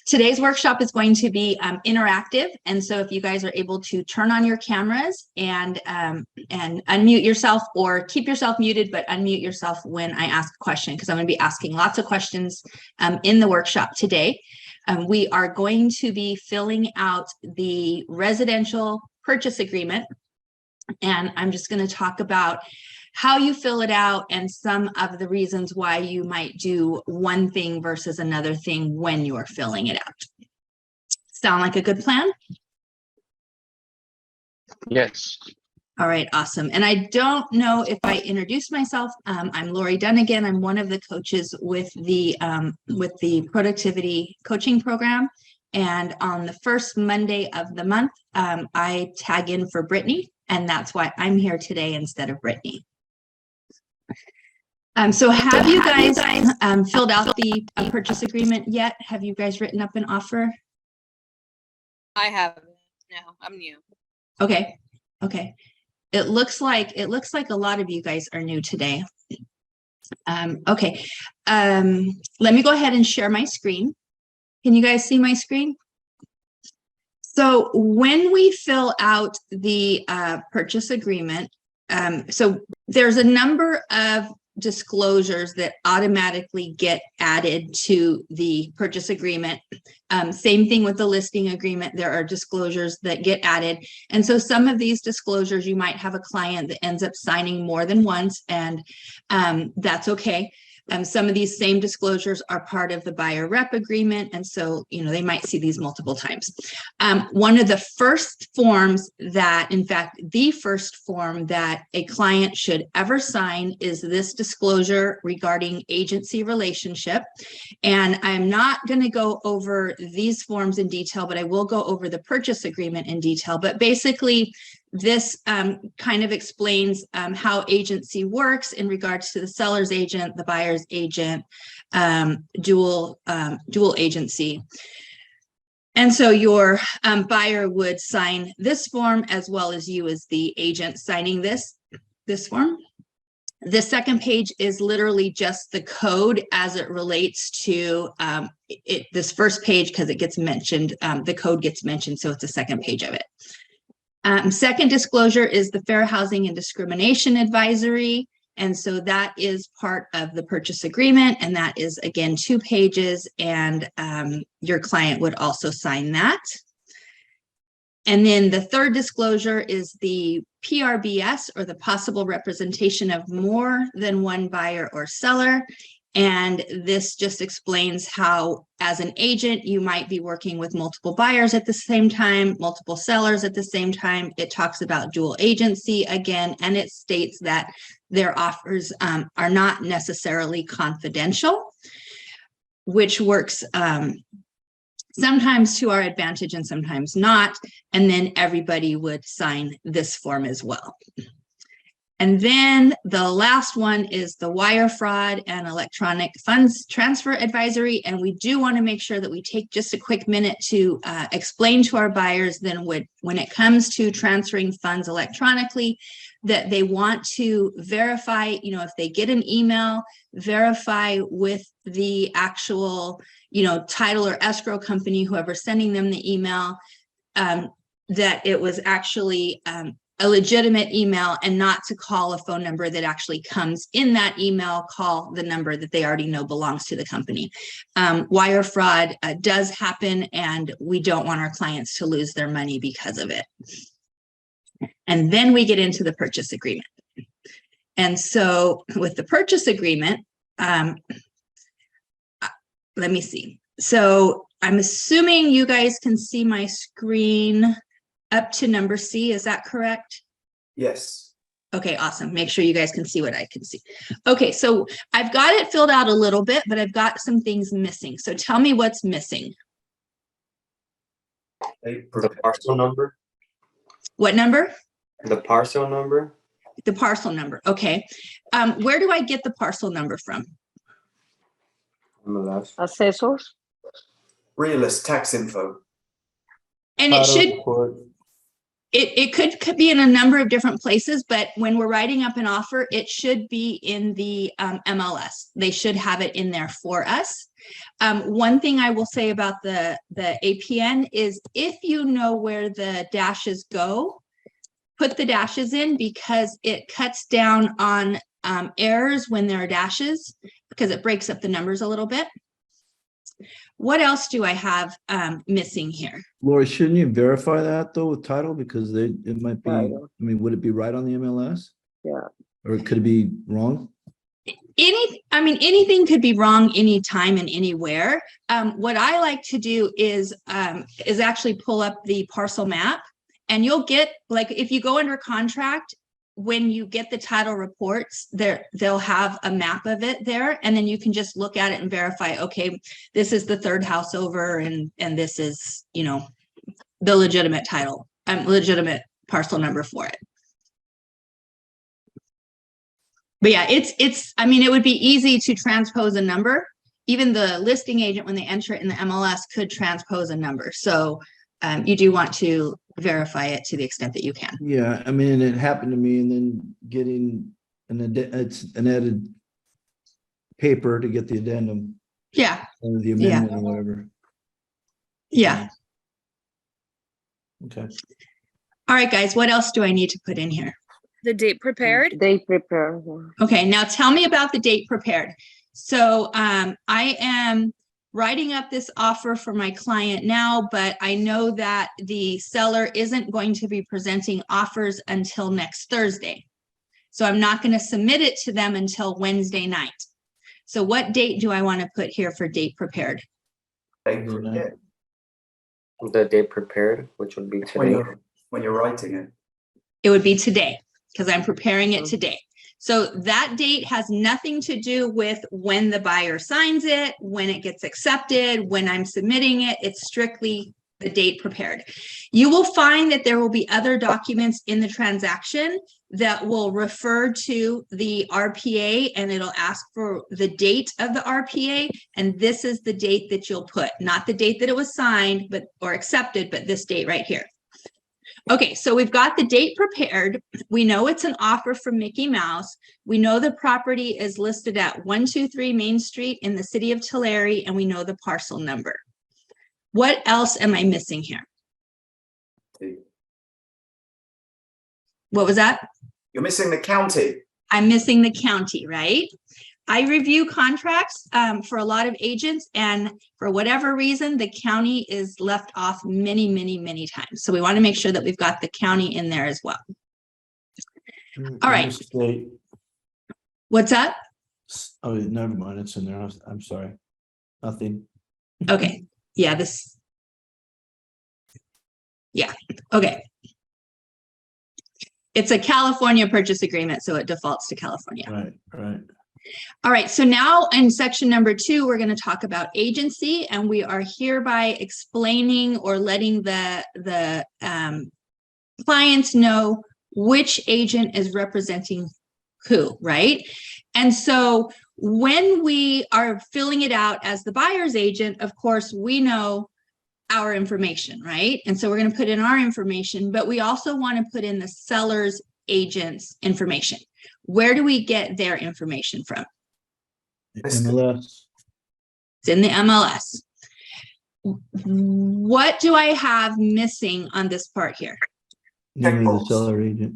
Today's workshop is going to be interactive, and so if you guys are able to turn on your cameras and unmute yourself, or keep yourself muted but unmute yourself when I ask a question, because I'm going to be asking lots of questions in the workshop today. We are going to be filling out the residential purchase agreement, and I'm just going to talk about how you fill it out and some of the reasons why you might do one thing versus another thing when you're filling it out. Sound like a good plan? Yes. All right, awesome. And I don't know if I introduced myself. I'm Lori Dunagan. I'm one of the coaches with the productivity coaching program. And on the first Monday of the month, I tag in for Brittany, and that's why I'm here today instead of Brittany. So have you guys filled out the purchase agreement yet? Have you guys written up an offer? I haven't. No, I'm new. Okay. Okay. It looks like a lot of you guys are new today. Okay. Let me go ahead and share my screen. Can you guys see my screen? So when we fill out the purchase agreement, so there's a number of disclosures that automatically get added to the purchase agreement. Same thing with the listing agreement. There are disclosures that get added. And so some of these disclosures, you might have a client that ends up signing more than once, and that's okay. Some of these same disclosures are part of the buyer rep agreement. And so, they might see these multiple times. One of the first forms that, in fact, the first form that a client should ever sign is this disclosure regarding agency relationship. And I'm not going to go over these forms in detail, but I will go over the purchase agreement in detail. But basically, this kind of explains how agency works in regards to the seller's agent, the buyer's agent, dual agency. And so your buyer would sign this form, as well as you as the agent signing this form. The second page is literally just the code as it relates to this first page, because it gets mentioned, the code gets mentioned, so it's the second page of it. Second disclosure is the Fair Housing and Discrimination Advisory. And so that is part of the purchase agreement. And that is, again, 2 pages. And your client would also sign that. And then the third disclosure is the PRBS, or the possible representation of more than one buyer or seller. And this just explains how, as an agent, you might be working with multiple buyers at the same time, multiple sellers at the same time. It talks about dual agency again, and it states that their offers are not necessarily confidential, which works sometimes to our advantage and sometimes not. And then everybody would sign this form as well. And then the last one is the wire fraud and electronic funds transfer advisory. And we do want to make sure that we take just a quick minute to explain to our buyers then when it comes to transferring funds electronically, that they want to verify, if they get an email, verify with the actual, title or escrow company, whoever's sending them the email, that it was actually a legitimate email, and not to call a phone number that actually comes in that email. Call the number that they already know belongs to the company. Wire fraud does happen, and we don't want our clients to lose their money because of it. And then we get into the purchase agreement. And so with the purchase agreement, let me see. So I'm assuming you guys can see my screen up to number C. Is that correct? Yes. Okay, awesome. Make sure you guys can see what I can see. Okay, so I've got it filled out a little bit, but I've got some things missing. So tell me what's missing. The parcel number. What number? The parcel number. The parcel number. Okay. Where do I get the parcel number from? On the left. Assessors. Realist tax info. And it should, it could be in a number of different places, but when we're writing up an offer, it should be in the MLS. They should have it in there for us. One thing I will say about the APN is if you know where the dashes go, put the dashes in because it cuts down on errors when there are dashes because it breaks up the numbers a little bit. What else do I have missing here? Lori, shouldn't you verify that though with title because it might be, I Title. mean, would it be right on the MLS? Yeah. Or could it be wrong? Anything could be wrong anytime and anywhere. What I like to do is actually pull up the parcel map, and you'll get, like, if you go under contract, when you get the title reports, they'll have a map of it there, and then you can just look at it and verify, okay, this is the third house over, and this is, you know, the legitimate title, legitimate parcel number for it. But yeah, I mean, it would be easy to transpose a number. Even the listing agent, when they enter it in the MLS, could transpose a number. So you do want to verify it to the extent that you can. Yeah, I mean, it happened to me and then getting it's an added paper to get the addendum Yeah, or the amendment or whatever. yeah. Okay. All right, guys, what else do I need to put in here? The date prepared. They prepare. Yeah. Okay, now tell me about the date prepared. So I am writing up this offer for my client now, but I know that the seller isn't going to be presenting offers until next Thursday. So I'm not going to submit it to them until Wednesday night. So what date do I want to put here for date prepared? Date prepared. The date prepared, which would be today. When you're writing it. It would be today because I'm preparing it today. So that date has nothing to do with when the buyer signs it, when it gets accepted, when I'm submitting it. It's strictly the date prepared. You will find that there will be other documents in the transaction that will refer to the RPA, and it'll ask for the date of the RPA. And this is the date that you'll put, not the date that it was signed or accepted, but this date right here. Okay, so we've got the date prepared. We know it's an offer from Mickey Mouse. We know the property is listed at 123 Main Street in the city of Tulare, and we know the parcel number. What else am I missing here? What was that? You're missing the county. I'm missing the county, right? I review contracts for a lot of agents, and for whatever reason, the county is left off many, many, many times. So we want to make sure that we've got the county in there as well. All right. State. What's up? Oh, never mind. It's in there. I'm sorry. Nothing. Okay. Yeah, yeah. Okay. It's a California purchase agreement, so it defaults to California. Right, right. All right, so now in section number 2, we're going to talk about agency, and we are hereby explaining or letting the clients know which agent is representing who, right? And so when we are filling it out as the buyer's agent, of course, we know our information, right? And so we're going to put in our information, but we also want to put in the seller's agent's information. Where do we get their information from? MLS. It's in the MLS. What do I have missing on this part here? Name of the Checkbox. seller agent.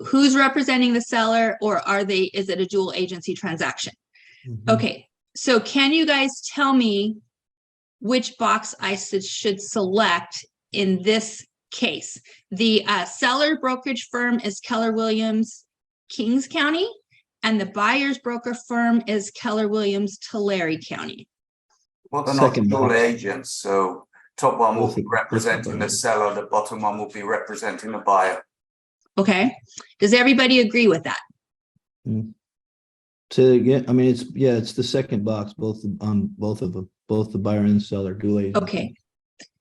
Who's representing the seller, or is it a dual agency transaction? Mhm. Okay, so can you guys tell me which box I should select in this case? The seller brokerage firm is Keller Williams, Kings County, and the buyer's broker firm is Keller Williams, Tulare County. Well, they're not Second dual box. agents, so top one will Both be of- representing the both of seller, the bottom one will be representing the buyer. Okay, does everybody agree with that? Say it again. I mean, it's the second box, both on both of them, both the buyer and seller, dual agent. Okay.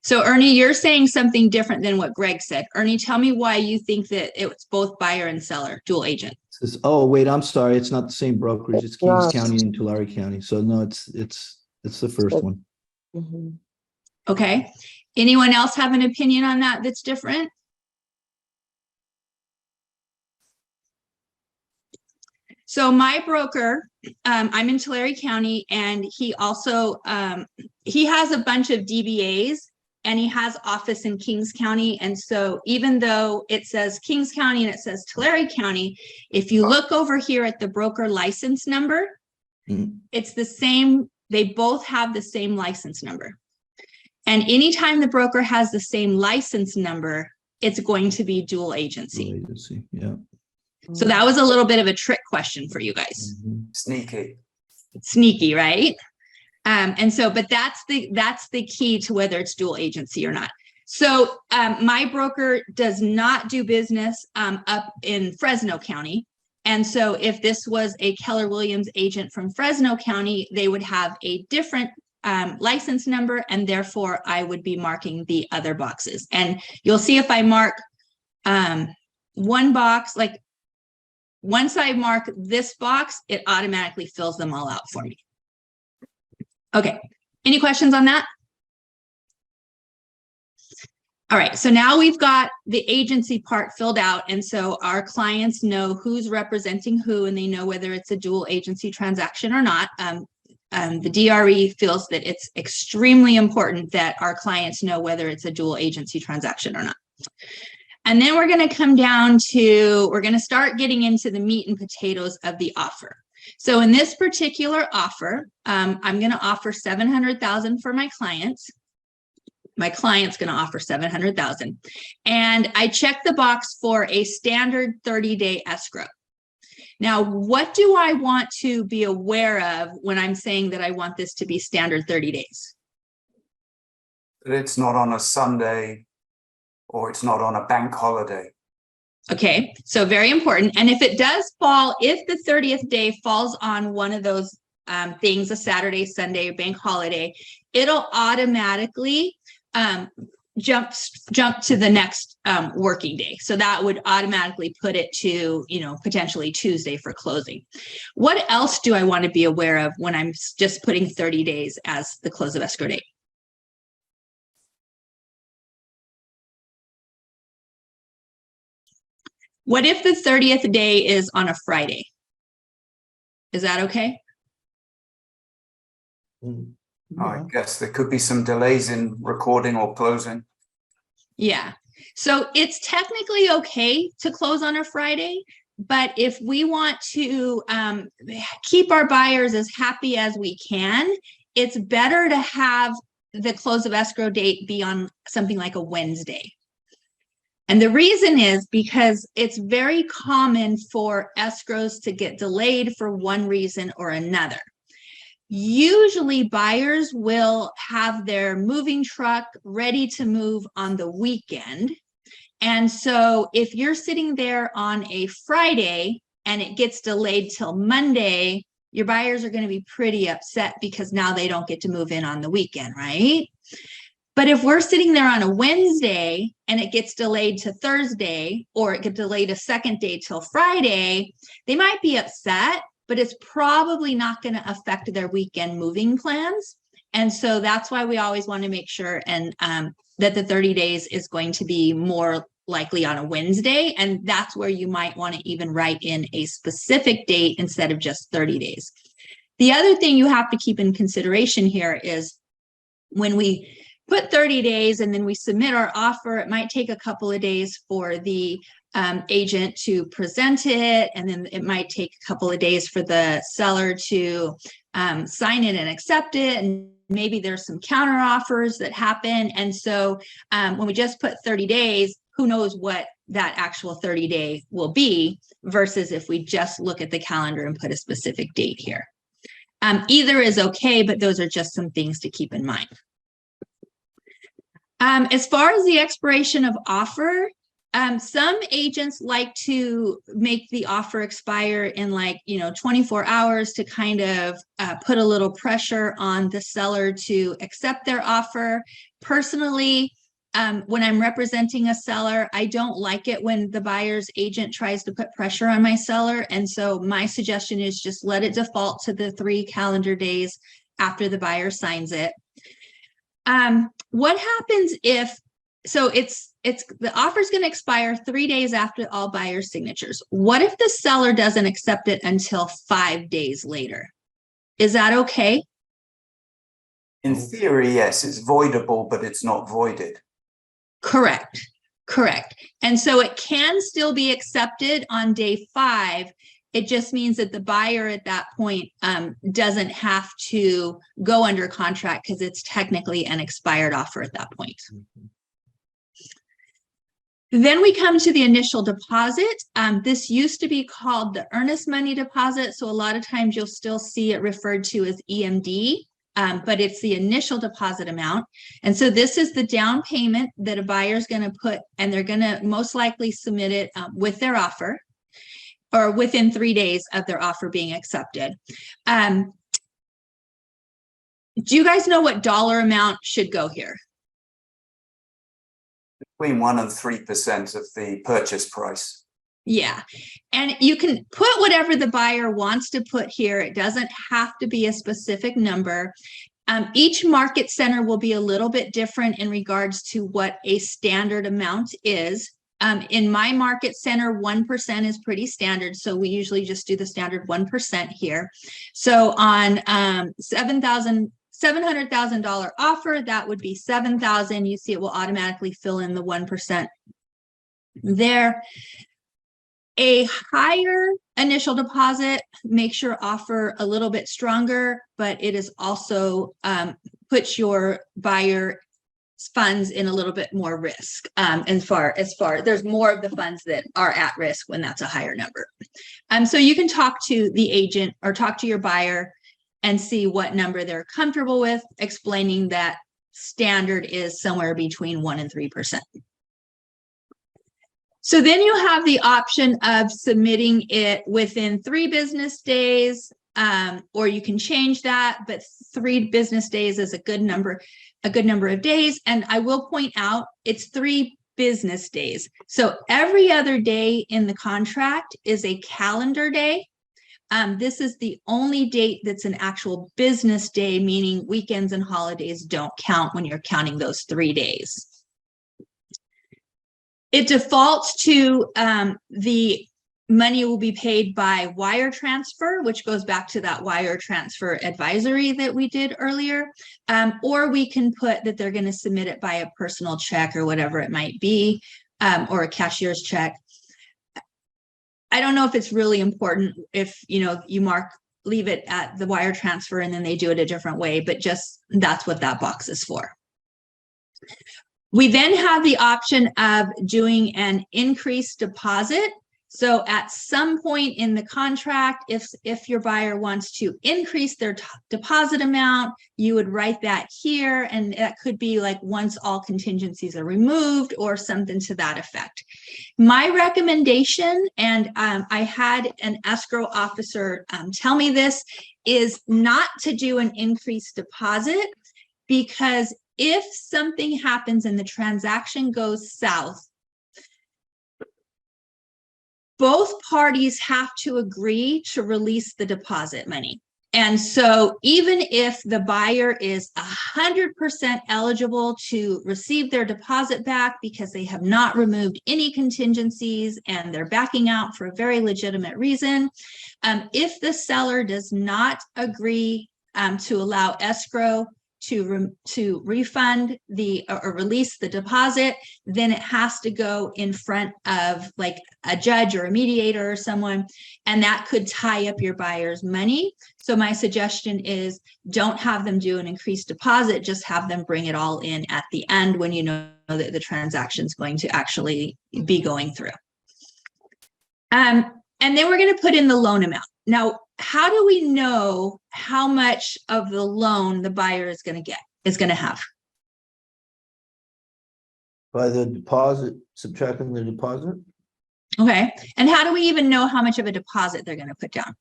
So Ernie, you're saying something different than what Greg said. Ernie, tell me why you think that it's both buyer and seller, dual agent. Oh, wait, I'm sorry. It's not the same brokerage. It's Kings Yeah. County and Tulare County. So no, it's the first one. Mhm. Okay. Anyone else have an opinion on that that's different? So my broker, I'm in Tulare County, and he also, he has a bunch of DBAs, and he has office in Kings County. And so even though it says Kings County and it says Tulare County, if you look over here at the broker license number, it's the same. They both have the same license number. And anytime the broker has the same license number, it's going to be dual agency. Agency, yeah. So that was a little bit of a trick question for you guys. Sneaky. Sneaky, right? And so, but that's the key to whether it's dual agency or not. So my broker does not do business up in Fresno County. And so if this was a Keller Williams agent from Fresno County, they would have a different license number, and therefore I would be marking the other boxes. And you'll see if I mark one box, like once I mark this box, it automatically fills them all out for me. Okay, any questions on that? All right, so now we've got the agency part filled out, and so our clients know who's representing who, and they know whether it's a dual agency transaction or not. The DRE feels that it's extremely important that our clients know whether it's a dual agency transaction or not. And then we're going to come down to, we're going to start getting into the meat and potatoes of the offer. So in this particular offer, I'm going to offer $700,000 for my clients. My client's going to offer $700,000. And I check the box for a standard 30-day escrow. Now, what do I want to be aware of when I'm saying that I want this to be standard 30 days? It's not on a Sunday or it's not on a bank holiday. Okay, so very important. And if it does fall, if the 30th day falls on one of those things, a Saturday, Sunday, bank holiday, it'll automatically jump to the next working day. So that would automatically put it to, potentially Tuesday for closing. What else do I want to be aware of when I'm just putting 30 days as the close of escrow date? What if the 30th day is on a Friday? Is that okay? I guess there could be some delays in recording or closing. Yeah. So it's technically okay to close on a Friday, but if we want to keep our buyers as happy as we can, it's better to have the close of escrow date be on something like a Wednesday. And the reason is because it's very common for escrows to get delayed for one reason or another. Usually buyers will have their moving truck ready to move on the weekend. And so if you're sitting there on a Friday and it gets delayed till Monday, your buyers are going to be pretty upset because now they don't get to move in on the weekend, right? But if we're sitting there on a Wednesday and it gets delayed to Thursday, or it gets delayed a second day till Friday, they might be upset, but it's probably not going to affect their weekend moving plans. And so that's why we always want to make sure that the 30 days is going to be more likely on a Wednesday. And that's where you might want to even write in a specific date instead of just 30 days. The other thing you have to keep in consideration here is when we put 30 days and then we submit our offer, it might take a couple of days for the agent to present it, and then it might take a couple of days for the seller to sign it and accept it, and maybe there's some counter offers that happen. And so when we just put 30 days, who knows what that actual 30-day will be versus if we just look at the calendar and put a specific date here. Either is okay, but those are just some things to keep in mind. As far as the expiration of offer, some agents like to make the offer expire in 24 hours to kind of put a little pressure on the seller to accept their offer. Personally, when I'm representing a seller, I don't like it when the buyer's agent tries to put pressure on my seller. And so my suggestion is just let it default to the 3 calendar days after the buyer signs it. What happens if, so it's the offer is going to expire 3 days after all buyers' signatures. What if the seller doesn't accept it until 5 days later? Is that okay? In theory, yes, it's voidable, but it's not voided. Correct. Correct. And so it can still be accepted on day 5. It just means that the buyer at that point doesn't have to go under contract because it's technically an expired offer at that point. Then we come to the initial deposit. This used to be called the earnest money deposit. So a lot of times you'll still see it referred to as EMD, but it's the initial deposit amount. And so this is the down payment that a buyer is going to put, and they're going to most likely submit it with their offer or within 3 days of their offer being accepted. Do you guys know what dollar amount should go here? Between 1% and 3% of the purchase price. Yeah. And you can put whatever the buyer wants to put here. It doesn't have to be a specific number. Each market center will be a little bit different in regards to what a standard amount is. In my market center, 1% is pretty standard. So we usually just do the standard 1% here. So on $700,000 offer, that would be 7,000. You see it will automatically fill in the 1% there. A higher initial deposit makes your offer a little bit stronger, but it is also puts your buyer funds in a little bit more risk. As far there's more of the funds that are at risk when that's a higher number. So you can talk to the agent or talk to your buyer and see what number they're comfortable with, explaining that standard is somewhere between 1% and 3%. So then you have the option of submitting it within 3 business days, or you can change that, but 3 business days is a good number of days. And I will point out it's 3 business days. So every other day in the contract is a calendar day. This is the only date that's an actual business day, meaning weekends and holidays don't count when you're counting those 3 days. It defaults to the money will be paid by wire transfer, which goes back to that wire transfer advisory that we did earlier. Or we can put that they're going to submit it by a personal check or whatever it might be, or a cashier's check. I don't know if it's really important if, you leave it at the wire transfer and then they do it a different way, but just that's what that box is for. We then have the option of doing an increased deposit. So at some point in the contract, if your buyer wants to increase their deposit amount, you would write that here, and that could be like once all contingencies are removed or something to that effect. My recommendation, and I had an escrow officer tell me this, is not to do an increased deposit, because if something happens and the transaction goes south, both parties have to agree to release the deposit money. And so even if the buyer is 100% eligible to receive their deposit back because they have not removed any contingencies and they're backing out for a very legitimate reason, if the seller does not agree to allow escrow to refund or release the deposit, then it has to go in front of like a judge or a mediator or someone, and that could tie up your buyer's money. So my suggestion is don't have them do an increased deposit, just have them bring it all in at the end when you know that the transaction is going to actually be going through. And then we're going to put in the loan amount. Now, how do we know how much of the loan the buyer is going to have? By the deposit, subtracting the deposit. Okay. And how do we even know how much of a deposit they're going to put down?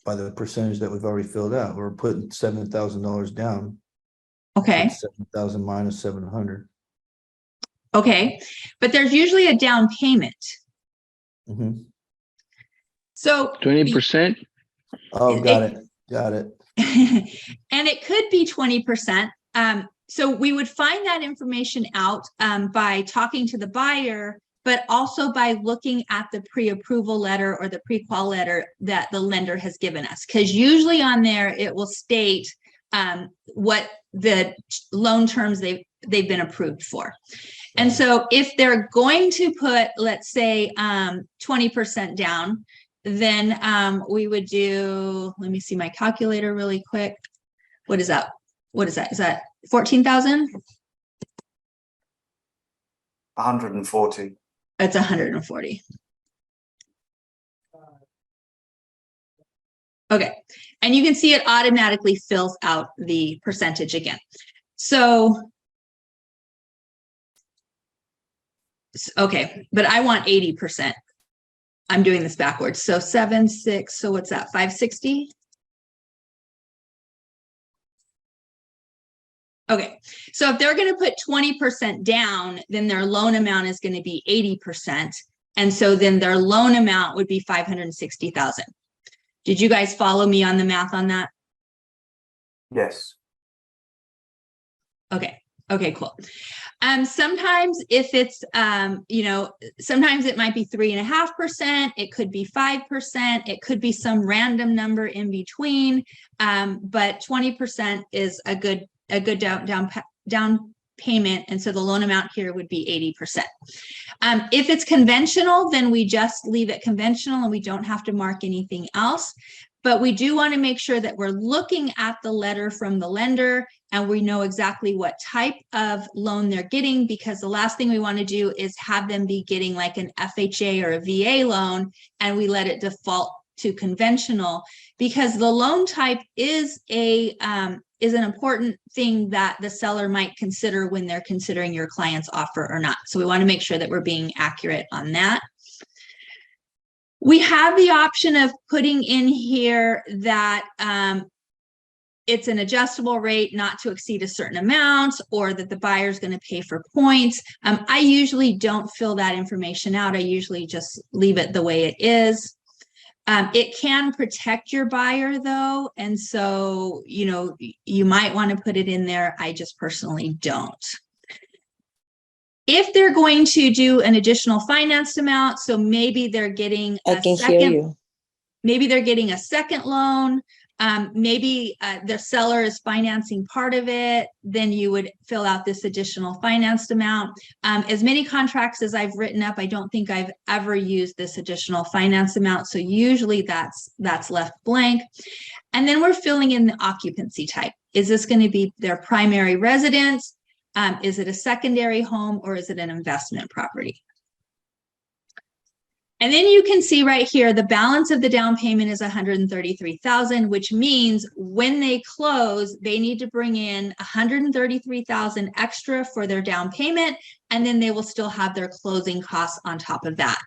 By the percentage that we've already filled out. We're putting $7,000 down. Okay. 7,000 minus 700. Okay. But there's usually a down payment. Mm-hmm. So 20%. Oh, got it. And it could be 20%. So we would find that information out by talking to the buyer, but also by looking at the pre-approval letter or the pre-qual letter that the lender has given us. Because usually on there, it will state what the loan terms they've been approved for. And so if they're going to put, let's say, 20% down, then we would do, let me see my calculator really quick. What is that? What is that? Is that 14,000? 140. It's 140. Okay, and you can see it automatically fills out the percentage again. So, okay, but I want 80%. I'm doing this backwards. So 7, 6, so what's that, 560? Okay, so if they're going to put 20% down, then their loan amount is going to be 80%. And so then their loan amount would be 560,000. Did you guys follow me on the math on that? Yes. Okay. Okay, cool. Sometimes if it's, you know, sometimes it might be 3.5%, it could be 5%, it could be some random number in between. But 20% is a good down payment. And so the loan amount here would be 80%. If it's conventional, then we just leave it conventional and we don't have to mark anything else. But we do want to make sure that we're looking at the letter from the lender and we know exactly what type of loan they're getting, because the last thing we want to do is have them be getting like an FHA or a VA loan and we let it default to conventional, because the loan type is an important thing that the seller might consider when they're considering your client's offer or not. So we want to make sure that we're being accurate on that. We have the option of putting in here that it's an adjustable rate not to exceed a certain amount, or that the buyer is going to pay for points. I usually don't fill that information out. I usually just leave it the way it is. It can protect your buyer though. And so, you know, you might want to put it in there. I just personally don't. If they're going to do an additional financed amount, so maybe they're getting I can hear you. Maybe they're getting a second loan. Maybe the seller is financing part of it, then you would fill out this additional financed amount. As many contracts as I've written up, I don't think I've ever used this additional finance amount. So usually that's left blank. And then we're filling in the occupancy type. Is this going to be their primary residence? Is it a secondary home, or is it an investment property? And then you can see right here, the balance of the down payment is 133,000, which means when they close, they need to bring in 133,000 extra for their down payment, and then they will still have their closing costs on top of that.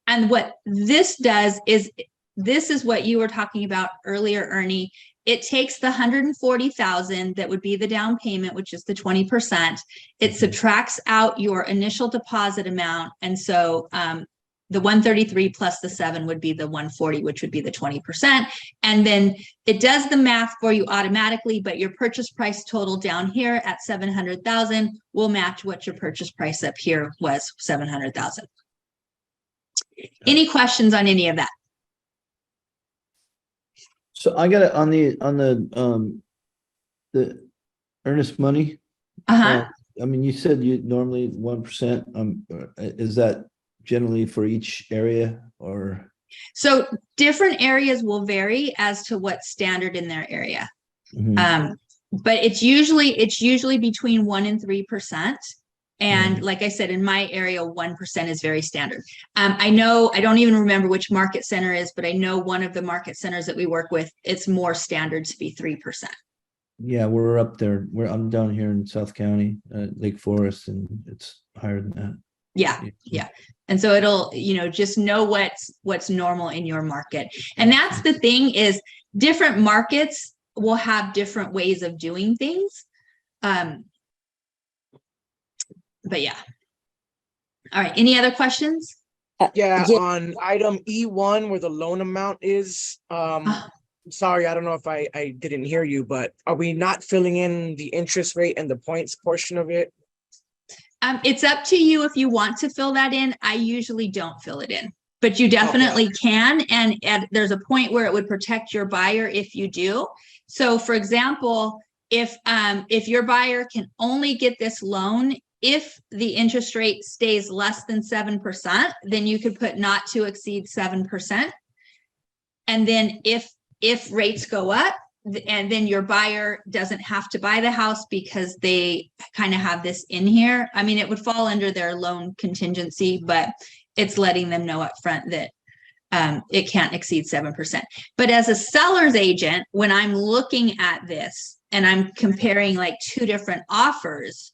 And what this does is, this is what you were talking about earlier, Ernie. It takes the 140,000 that would be the down payment, which is the 20%. It subtracts out your initial deposit amount, and so the 133 plus the 7 would be the 140, which would be the 20%. And then it does the math for you automatically, but your purchase price total down here at 700,000 will match what your purchase price up here was, 700,000. Any questions on any of that? So I got it on the earnest money. I mean, you said you normally 1%. Is that generally for each area, or? So different areas will vary as to what's standard in their area. But it's usually between 1% and 3%. And like I said, in my area, 1% is very standard. I know, I don't even remember which market center is, but I know one of the market centers that we work with, it's more standard to be 3%. Yeah, we're up there. I'm down here in South County, Lake Forest, and it's higher than that. Yeah. And so it'll, you know, just know what's normal in your market. And that's the thing, is different markets will have different ways of doing things. But yeah. All right. Any other questions? Yeah, on item E1 where the loan amount is, sorry, I don't know if I didn't hear you, but are we not filling in the interest rate and the points portion of it? It's up to you if you want to fill that in. I usually don't fill it in, but you definitely can. And there's a point where it would protect your buyer if you do. So for example, if your buyer can only get this loan if the interest rate stays less than 7%, then you could put not to exceed 7%. And then if rates go up, and then your buyer doesn't have to buy the house because they kind of have this in here. I mean, it would fall under their loan contingency, but it's letting them know up front that it can't exceed 7%. But as a seller's agent, when I'm looking at this and I'm comparing like two different offers,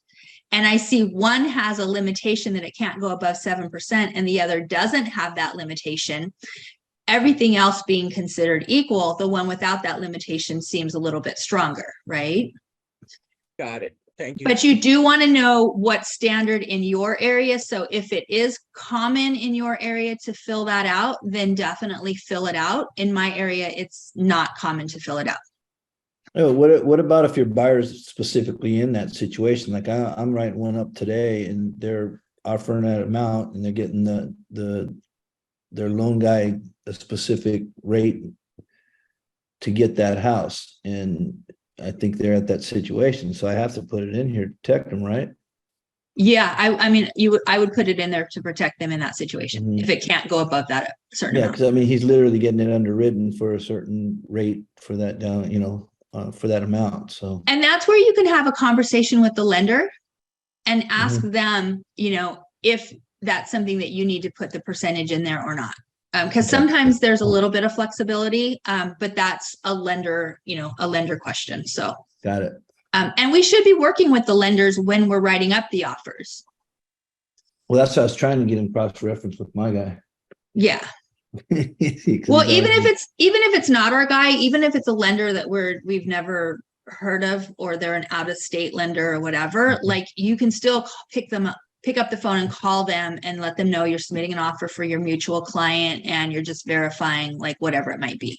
and I see one has a limitation that it can't go above 7% and the other doesn't have that limitation, everything else being considered equal, the one without that limitation seems a little bit stronger, right? Got it. Thank you. But you do want to know what's standard in your area. So if it is common in your area to fill that out, then definitely fill it out. In my area, it's not common to fill it out. Oh, what about if your buyer's specifically in that situation? Like I'm writing one up today and they're offering that amount and they're getting their loan guy a specific rate to get that house. And I think they're at that situation. So I have to put it in here to protect them, right? Yeah, I mean, I would put it in there to protect them in that situation if it can't go above that certain amount. Because I mean, he's literally getting it underwritten for a certain rate for that down, for that amount. So, and that's where you can have a conversation with the lender and ask them, if that's something that you need to put the percentage in there or not. Because sometimes there's a little bit of flexibility, but that's a lender question. So got it. And we should be working with the lenders when we're writing up the offers. Well, that's what I was trying to get in cross-reference with my guy. Yeah. Well, even if it's not our guy, even if it's a lender that we've never heard of, or they're an out-of-state lender or whatever, like you can still pick up the phone and call them and let them know you're submitting an offer for your mutual client and you're just verifying like whatever it might be.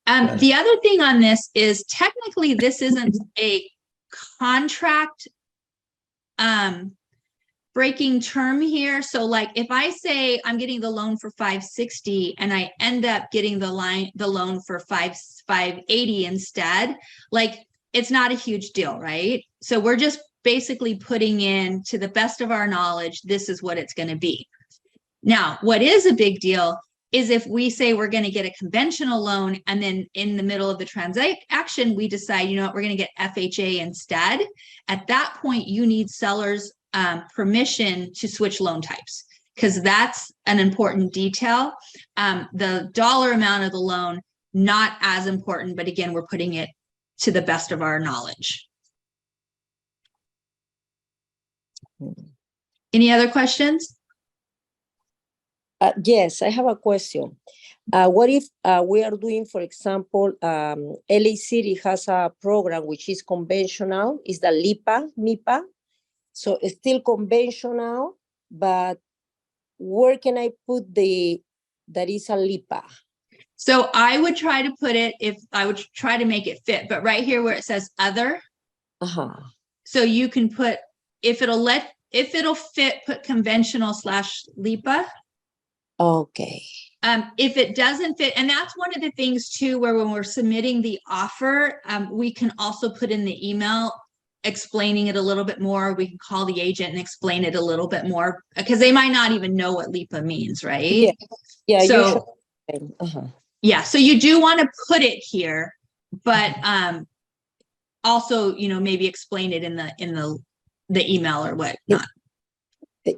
The other thing on this is technically this isn't a contract breaking term here. So like if I say I'm getting the loan for 560 and I end up getting the loan for 580 instead, like it's not a huge deal, right? So we're just basically putting in, to the best of our knowledge, this is what it's going to be. Now, what is a big deal is if we say we're going to get a conventional loan and then in the middle of the transaction, we decide, we're going to get FHA instead. At that point, you need seller's permission to switch loan types, because that's an important detail. The dollar amount of the loan, not as important, but again, we're putting it to the best of our knowledge. Any other questions? Yes, I have a question. What if we are doing, for example, LA City has a program which is conventional, is the MIPA. So it's still conventional, but where can I put that is a LIPA? So I would try to put it, I would try to make it fit, but right here where it says other. So you can put, if it'll fit, put conventional / LIPA. Okay. If it doesn't fit, and that's one of the things too, where when we're submitting the offer, we can also put in the email explaining it a little bit more. We can call the agent and explain it a little bit more, because they might not even know what LIPA means, right? Yeah. So, yeah. So you do want to put it here, but also, maybe explain it in the email or whatnot.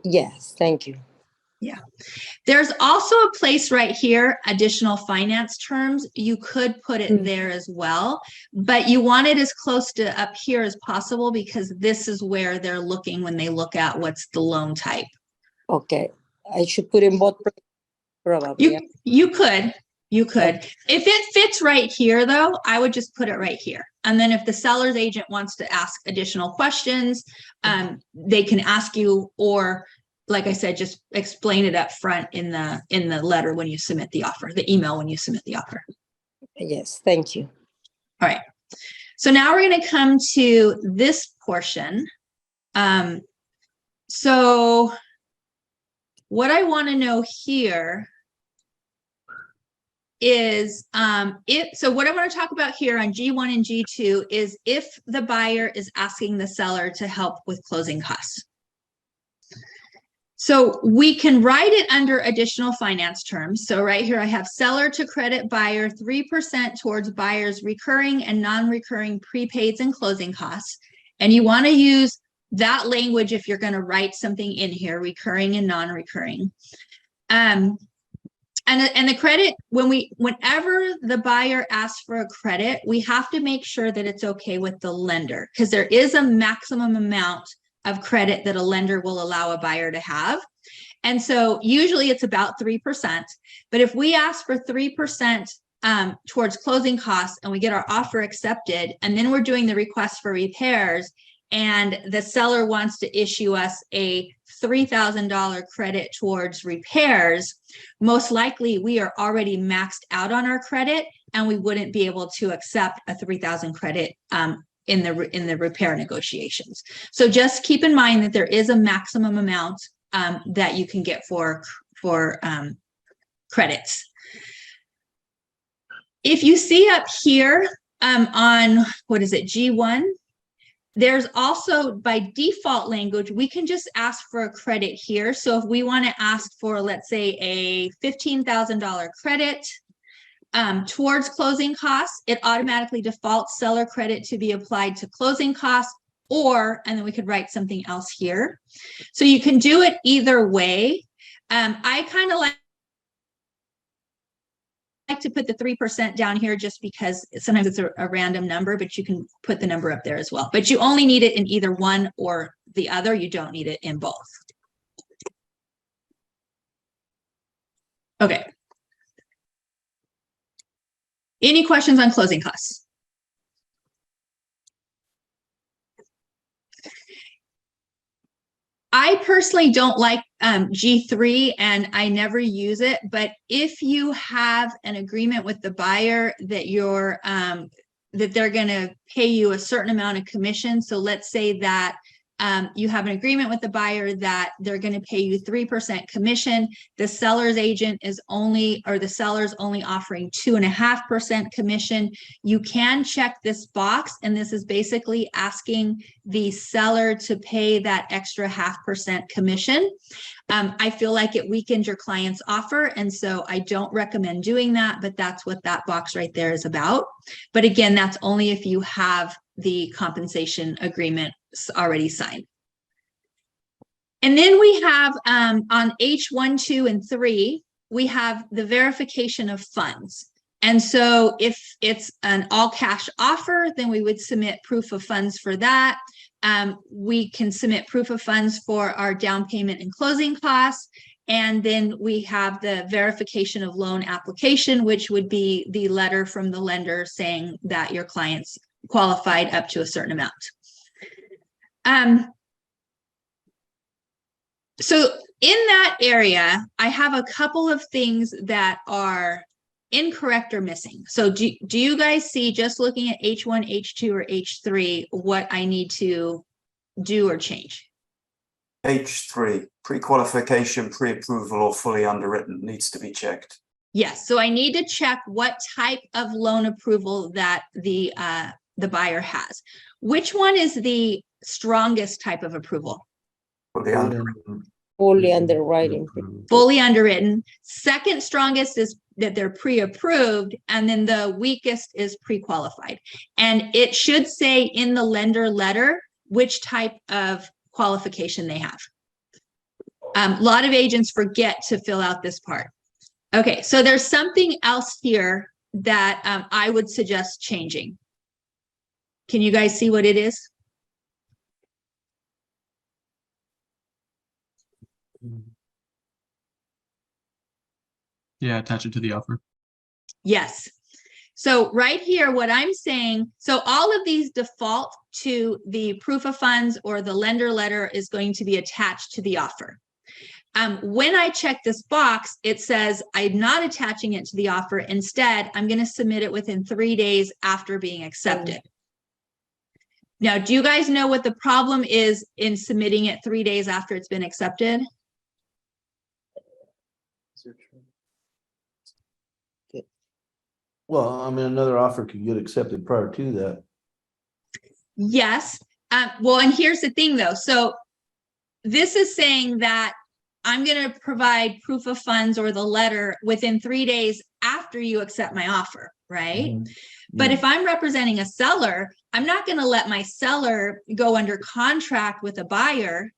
Yes. Thank you. Yeah. There's also a place right here, additional finance terms. You could put it there as well, but you want it as close to up here as possible, because this is where they're looking when they look at what's the loan type. Okay. I should put in both probably. You could. Okay. If it fits right here though, I would just put it right here. And then if the seller's agent wants to ask additional questions, they can ask you, or like I said, just explain it up front in the letter when you submit the offer, the email when you submit the offer. Yes, thank you. All right. So now we're going to come to this portion. So what I want to know here is so what I want to talk about here on G1 and G2 is if the buyer is asking the seller to help with closing costs. So we can write it under additional finance terms. So right here I have seller to credit buyer 3% towards buyer's recurring and non-recurring prepaids and closing costs. And you want to use that language if you're going to write something in here, recurring and non-recurring. And the credit, whenever the buyer asks for a credit, we have to make sure that it's okay with the lender, because there is a maximum amount of credit that a lender will allow a buyer to have. And so usually it's about 3%. But if we ask for 3% towards closing costs and we get our offer accepted, and then we're doing the request for repairs, and the seller wants to issue us a $3,000 credit towards repairs, most likely we are already maxed out on our credit and we wouldn't be able to accept a $3,000 credit in the repair negotiations. So just keep in mind that there is a maximum amount that you can get for credits. If you see up here on, what is it, G1, there's also by default language, we can just ask for a credit here. So if we want to ask for, let's say, a $15,000 credit towards closing costs, it automatically defaults seller credit to be applied to closing costs, and then we could write something else here. So you can do it either way. I kind of like to put the 3% down here just because sometimes it's a random number, but you can put the number up there as well. But you only need it in either one or the other. You don't need it in both. Okay. Any questions on closing costs? I personally don't like G3 and I never use it, but if you have an agreement with the buyer that you're that they're going to pay you a certain amount of commission, so let's say that you have an agreement with the buyer that they're going to pay you 3% commission, the seller's agent is only, or the seller's only offering 2.5% commission, you can check this box, and this is basically asking the seller to pay that extra 0.5% commission. I feel like it weakens your client's offer, and so I don't recommend doing that, but that's what that box right there is about. But again, that's only if you have the compensation agreement already signed. And then we have on H1, 2, and 3, we have the verification of funds. And so if it's an all cash offer, then we would submit proof of funds for that. We can submit proof of funds for our down payment and closing costs. And then we have the verification of loan application, which would be the letter from the lender saying that your client's qualified up to a certain amount. So in that area, I have a couple of things that are incorrect or missing. So do you guys see, just looking at H1, H2, or H3, what I need to do or change? H3, pre-qualification, pre-approval, or fully underwritten needs to be checked. Yes, so I need to check what type of loan approval that the buyer has. Which one is the strongest type of approval? Fully underwritten. Fully underwriting. Fully underwritten. Second strongest is that they're pre-approved, and then the weakest is pre-qualified. And it should say in the lender letter which type of qualification they have. A lot of agents forget to fill out this part. Okay, so there's something else here that I would suggest changing. Can you guys see what it is? Yeah, attach it to the offer. Yes. So right here, what I'm saying, so all of these default to the proof of funds or the lender letter is going to be attached to the offer. When I check this box, it says I'm not attaching it to the offer. Instead, I'm going to submit it within 3 days after being accepted. Now, do you guys know what the problem is in submitting it 3 days after it's been accepted? Well, I mean, another offer could get accepted prior to that. Yes. Well, and here's the thing though. So this is saying that I'm going to provide proof of funds or the letter within 3 days after you accept my offer, right? Mhm. But Yeah. if I'm representing a seller, I'm not going to let my seller go under contract with a buyer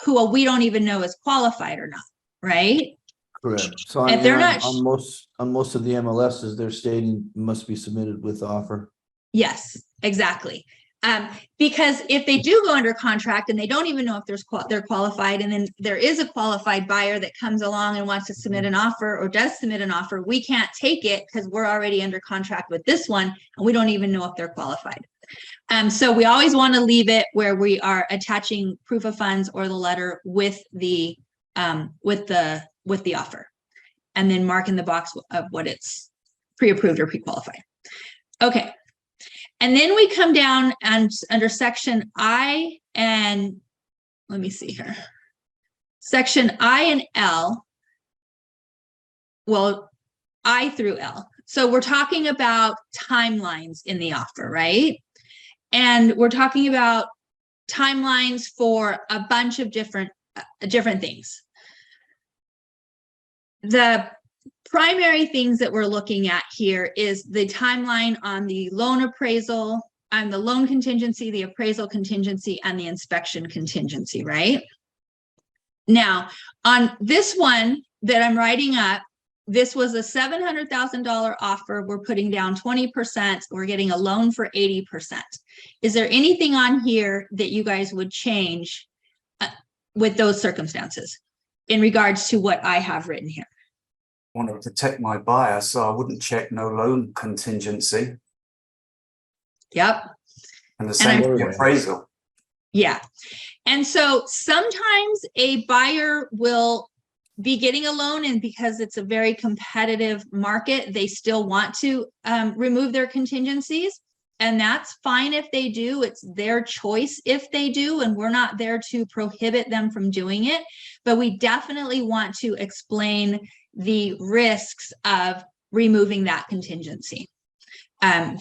who we don't even know is qualified or not, right? Correct. So If they're not on most of the MLSs, they're stating must be submitted with the offer. Yes, exactly. Because if they do go under contract and they don't even know if they're qualified, and then there is a qualified buyer that comes along and wants to submit an offer or does submit an offer, we can't take it because we're already under contract with this one and we don't even know if they're qualified. So we always want to leave it where we are attaching proof of funds or the letter with the offer, and then mark in the box of what it's pre-approved or pre-qualified. Okay. And then we come down and under section I and let me see here. Section I and L. Well, I through L. So we're talking about timelines in the offer, right? And we're talking about timelines for a bunch of different things. The primary things that we're looking at here is the timeline on the loan appraisal, on the loan contingency, the appraisal contingency, and the inspection contingency, right? Now, on this one that I'm writing up, this was a $700,000 offer. We're putting down 20%. We're getting a loan for 80%. Is there anything on here that you guys would change with those circumstances in regards to what I have written here? I want to protect my buyer, so I wouldn't check no loan contingency, Yep. and the same with the appraisal. Yeah. And so sometimes a buyer will be getting a loan, and because it's a very competitive market, they still want to remove their contingencies. And that's fine if they do. It's their choice if they do, and we're not there to prohibit them from doing it. But we definitely want to explain the risks of removing that contingency.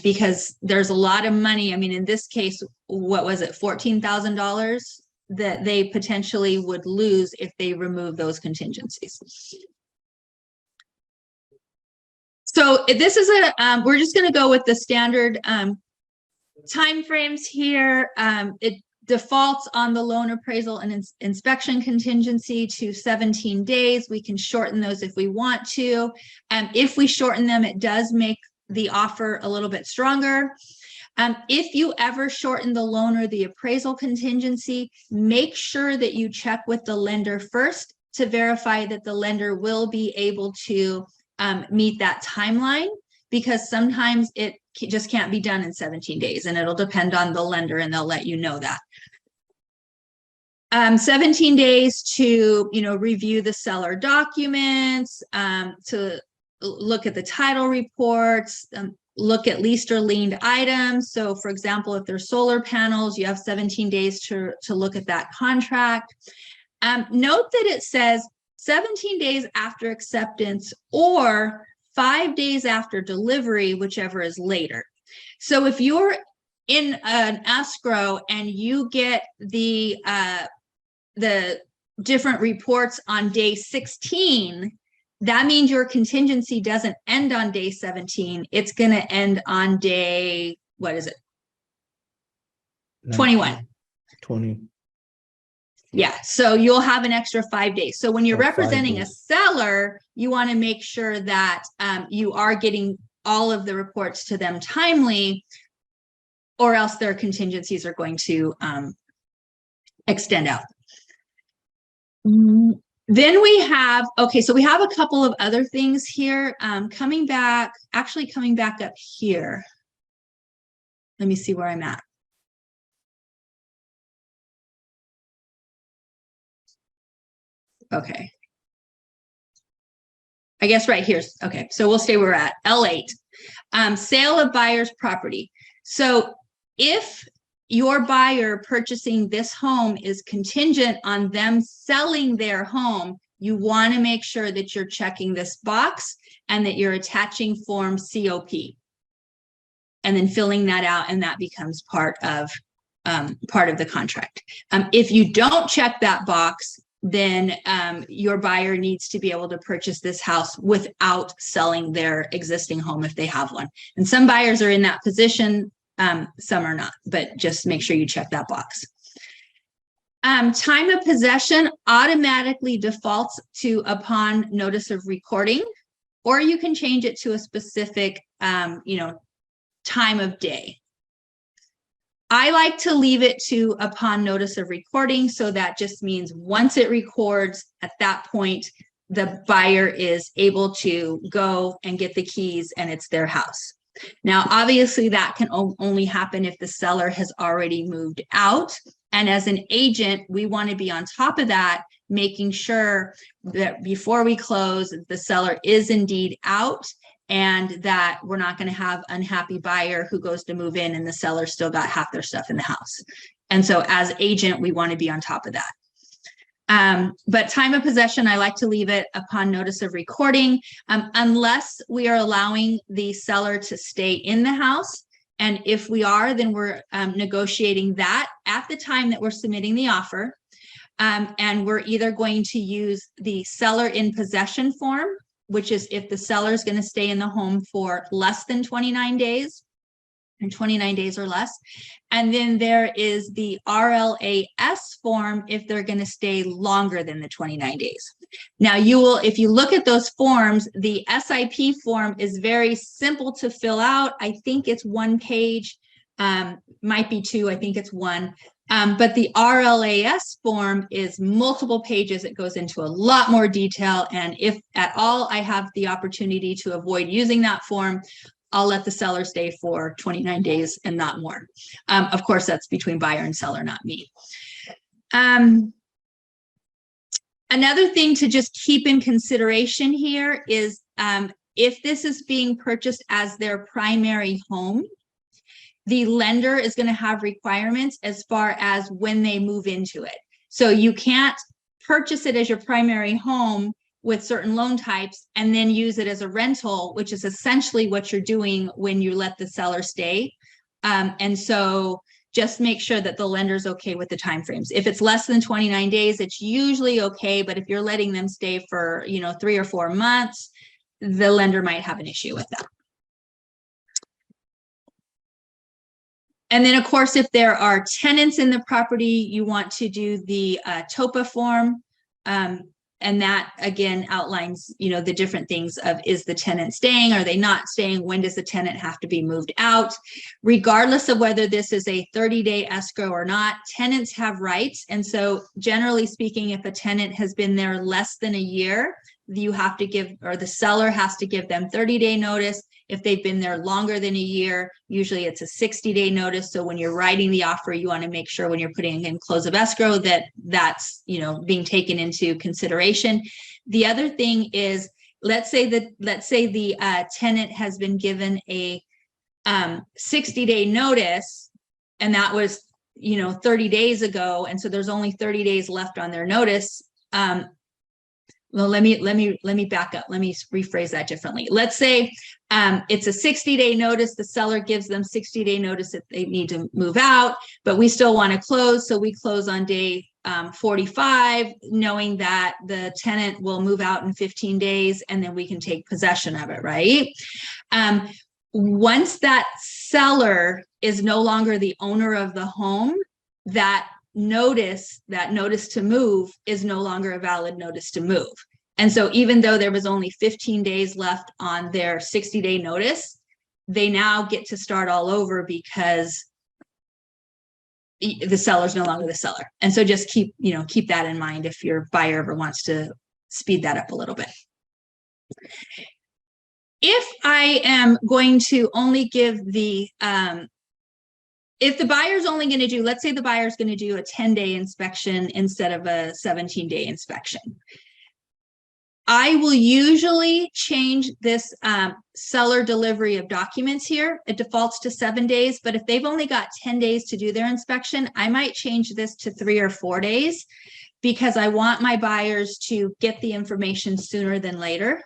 Because there's a lot of money. I mean, in this case, what was it, $14,000 that they potentially would lose if they remove those contingencies. So this is we're just going to go with the standard timeframes here. It defaults on the loan appraisal and inspection contingency to 17 days. We can shorten those if we want to. If we shorten them, it does make the offer a little bit stronger. If you ever shorten the loan or the appraisal contingency, make sure that you check with the lender first to verify that the lender will be able to meet that timeline, because sometimes it just can't be done in 17 days, and it'll depend on the lender, and they'll let you know that. 17 days to, review the seller documents, to look at the title reports, look at leased or liened items. So for example, if there's solar panels, you have 17 days to look at that contract. Note that it says 17 days after acceptance or 5 days after delivery, whichever is later. So if you're in an escrow and you get the different reports on day 16, that means your contingency doesn't end on day 17. It's going to end on day, what is it? 21. 20. Yeah. So you'll have an extra 5 days. So when you're representing a days. seller, you want to make sure that you are getting all of the reports to them timely, or else their contingencies are going to extend out. Then we have, okay, so we have a couple of other things here. Coming back up here. Let me see where I'm at. Okay. I guess right here's, okay, so we'll stay where we're at. L8, sale of buyer's property. So if your buyer purchasing this home is contingent on them selling their home, you want to make sure that you're checking this box and that you're attaching form COP. And then filling that out, and that becomes part of the contract. If you don't check that box, then your buyer needs to be able to purchase this house without selling their existing home if they have one. And some buyers are in that position, some are not, but just make sure you check that box. Time of possession automatically defaults to upon notice of recording, or you can change it to a specific, time of day. I like to leave it to upon notice of recording. So that just means once it records, at that point, the buyer is able to go and get the keys and it's their house. Now, obviously that can only happen if the seller has already moved out. And as an agent, we want to be on top of that, making sure that before we close, the seller is indeed out, and that we're not going to have unhappy buyer who goes to move in and the seller still got half their stuff in the house. And so as agent, we want to be on top of that. But time of possession, I like to leave it upon notice of recording, unless we are allowing the seller to stay in the house. And if we are, then we're negotiating that at the time that we're submitting the offer. And we're either going to use the seller in possession form, which is if the seller is going to stay in the home for less than 29 days and 29 days or less. And then there is the RLAS form if they're going to stay longer than the 29 days. Now you will, if you look at those forms, the SIP form is very simple to fill out. I think it's 1 page, might be 2, I think it's 1. But the RLAS form is multiple pages. It goes into a lot more detail. And if at all I have the opportunity to avoid using that form, I'll let the seller stay for 29 days and not more. Of course, that's between buyer and seller, not me. Another thing to just keep in consideration here is if this is being purchased as their primary home, the lender is going to have requirements as far as when they move into it. So you can't purchase it as your primary home with certain loan types and then use it as a rental, which is essentially what you're doing when you let the seller stay. And so just make sure that the lender's okay with the timeframes. If it's less than 29 days, it's usually okay. But if you're letting them stay for, 3 or 4 months, the lender might have an issue with that. And then, of course, if there are tenants in the property, you want to do the TOPA form. And that, again, outlines, the different things of, is the tenant staying? Are they not staying? When does the tenant have to be moved out? Regardless of whether this is a 30-day escrow or not, tenants have rights. And so generally speaking, if a tenant has been there less than a year, you have to give, or the seller has to give them 30-day notice. If they've been there longer than a year, usually it's a 60-day notice. So when you're writing the offer, you want to make sure when you're putting in close of escrow that that's, being taken into consideration. The other thing is, let's say the tenant has been given a 60-day notice, and that was, 30 days ago. And so there's only 30 days left on their notice. Well, let me back up. Let me rephrase that differently. Let's say it's a 60-day notice. The seller gives them 60-day notice that they need to move out, but we still want to close. So we close on day 45, knowing that the tenant will move out in 15 days, and then we can take possession of it, right? Once that seller is no longer the owner of the home, that notice to move is no longer a valid notice to move. And so even though there was only 15 days left on their 60-day notice, they now get to start all over because the seller's no longer the seller. And so just keep that in mind if your buyer ever wants to speed that up a little bit. If I am going to only give the if the buyer's only going to do, let's say the buyer's going to do a 10-day inspection instead of a 17-day inspection. I will usually change this seller delivery of documents here. It defaults to 7 days, but if they've only got 10 days to do their inspection, I might change this to 3 or 4 days because I want my buyers to get the information sooner than later.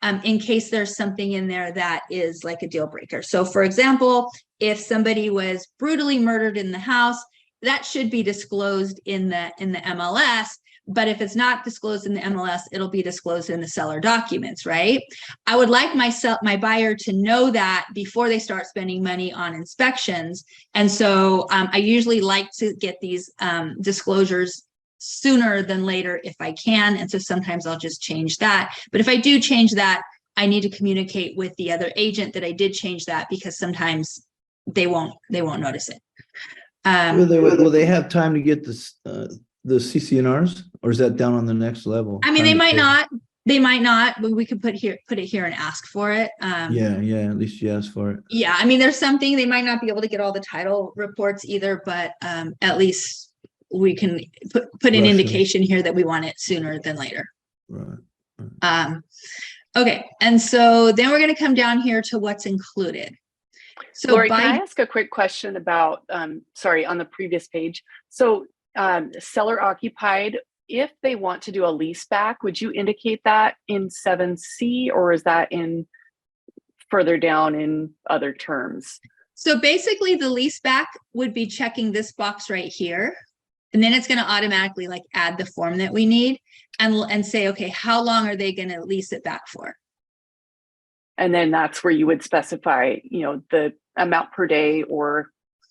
In case there's something in there that is like a deal breaker. So for example, if somebody was brutally murdered in the house, that should be disclosed in the MLS. But if it's not disclosed in the MLS, it'll be disclosed in the seller documents, right? I would like my buyer to know that before they start spending money on inspections. And so I usually like to get these disclosures sooner than later if I can. And so sometimes I'll just change that. But if I do change that, I need to communicate with the other agent that I did change that because sometimes they won't notice it. Will they have time to get this, the CCNRs, or is that down on the next level? I mean, Time they to might pay? not, but we could put it here and ask for it. Yeah, at least you asked for it. Yeah, I mean, there's something they might not be able to get all the title reports either, but at least we can put an Roughly. indication here that we want it sooner than later. Right. Okay, and so then we're going to come down here to what's included. So Lori, can I ask a quick question about, sorry, on the previous page? So seller occupied, if they want to do a lease back, would you indicate that in 7C, or is that in further down in other terms? So basically the lease back would be checking this box right here. And then it's going to automatically like add the form that we need and say, okay, how long are they going to lease it back for? And then that's where you would specify, you know, the amount per day or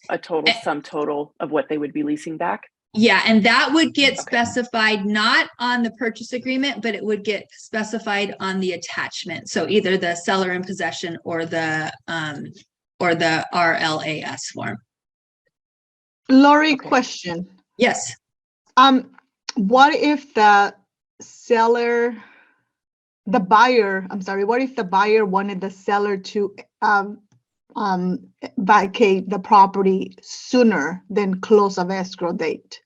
a total sum total of what they would be leasing back. Yeah, and that would get specified not on the purchase agreement, but it would get specified on the attachment. So either the seller in possession or the RLAS form. Lori, question. Yes. What if the buyer wanted the seller to vacate the property sooner than close of escrow date?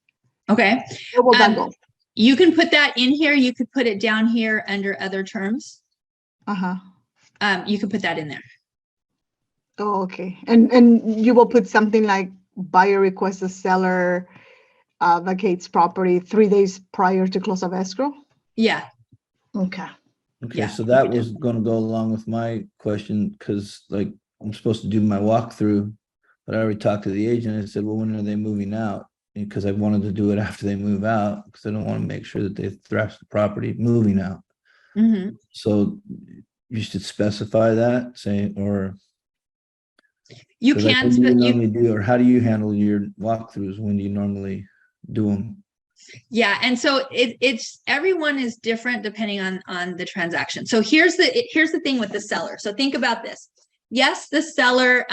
Okay. Where will that go? You can put that in here. You could put it down here under other terms. You can put that in there. Oh, okay. And you will put something like buyer requests the seller vacates property 3 days prior to close of escrow? Yeah. Okay. Okay, Yeah, so we that can do. was gonna go along with my question, because like I'm supposed to do my walkthrough, but I already talked to the agent and said, well, when are they moving out? Because I wanted to do it after they move out, because I don't want to make sure that they thrash the property moving out. Mhm. So you should specify that, say, or You 'cause, like, can, what do you you, normally do, or how do you handle your walkthroughs? When do you normally do them? yeah. And so it's everyone is different depending on the transaction. So here's the thing with the seller. So think about this. Yes, the seller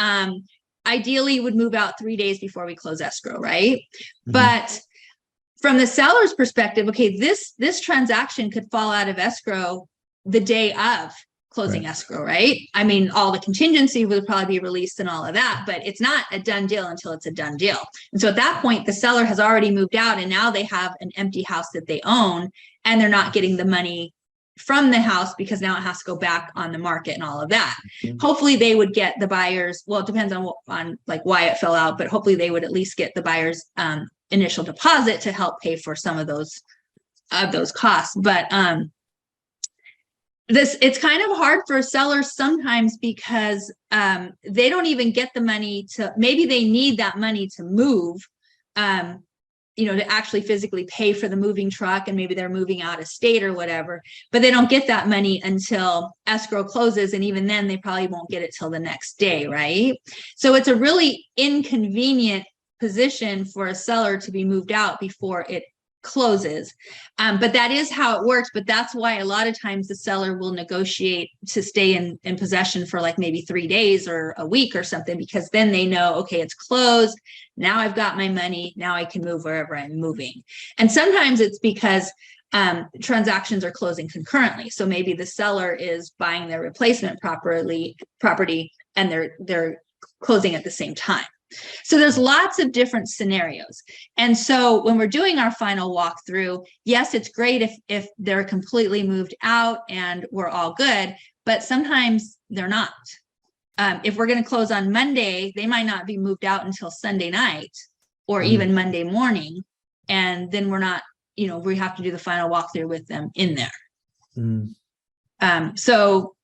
ideally would move out 3 days before we close escrow, right? Mhm. But from the seller's perspective, okay, this transaction could fall out of escrow the day of closing escrow, right? I mean, all the contingency would probably be released and all of that, but it's not a done deal until it's a done deal. And so at that point, the seller has already moved out and now they have an empty house that they own and they're not getting the money from the house because now it has to go back on the market and all of that. Mhm. Hopefully they would get the buyers, well, it depends on like why it fell out, but hopefully they would at least get the buyer's initial deposit to help pay for some of those costs. But it's kind of hard for sellers sometimes because they don't even get the money to, maybe they need that money to move, to actually physically pay for the moving truck, and maybe they're moving out of state or whatever, but they don't get that money until escrow closes. And even then they probably won't get it till the next day, right? So it's a really inconvenient position for a seller to be moved out before it closes. But that is how it works. But that's why a lot of times the seller will negotiate to stay in possession for like maybe 3 days or a week or something, because then they know, okay, it's closed. Now I've got my money. Now I can move wherever I'm moving. And sometimes it's because transactions are closing concurrently. So maybe the seller is buying their replacement property and they're closing at the same time. So there's lots of different scenarios. And so when we're doing our final walkthrough, yes, it's great if they're completely moved out and we're all good, but sometimes they're not. If we're going to close on Monday, they might not be moved out until Sunday night or even Monday morning. And then we're not, we have to do the final walkthrough with them in there. So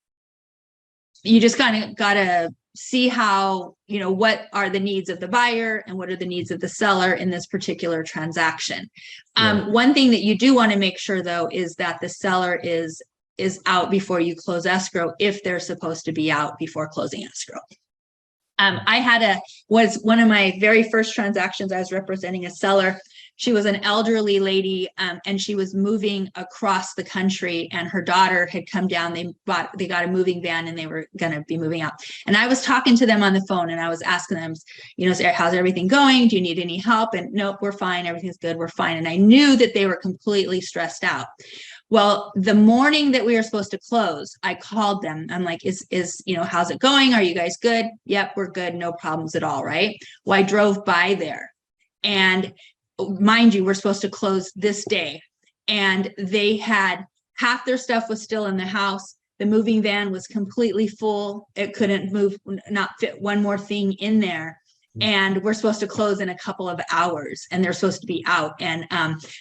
you just kind of got to see how, what are the needs of the buyer and what are the needs of the seller in this particular transaction. Right. One thing that you do want to make sure, though, is that the seller is out before you close escrow, if they're supposed to be out before closing escrow. Was one of my very first transactions, I was representing a seller. She was an elderly lady, and she was moving across the country, and her daughter had come down. They got a moving van and they were going to be moving out. And I was talking to them on the phone and I was asking them, how's everything going? Do you need any help? And nope, we're fine. Everything's good. We're fine. And I knew that they were completely stressed out. Well, the morning that we were supposed to close, I called them. I'm like, how's it going? Are you guys good? Yep, we're good. No problems at all. Right. Well, I drove by there, and mind you, we're supposed to close this day, and they had half their stuff was still in the house. The moving van was completely full. It couldn't move, not fit one more thing in there. And we're supposed to close in a couple of hours, and they're supposed to be out. And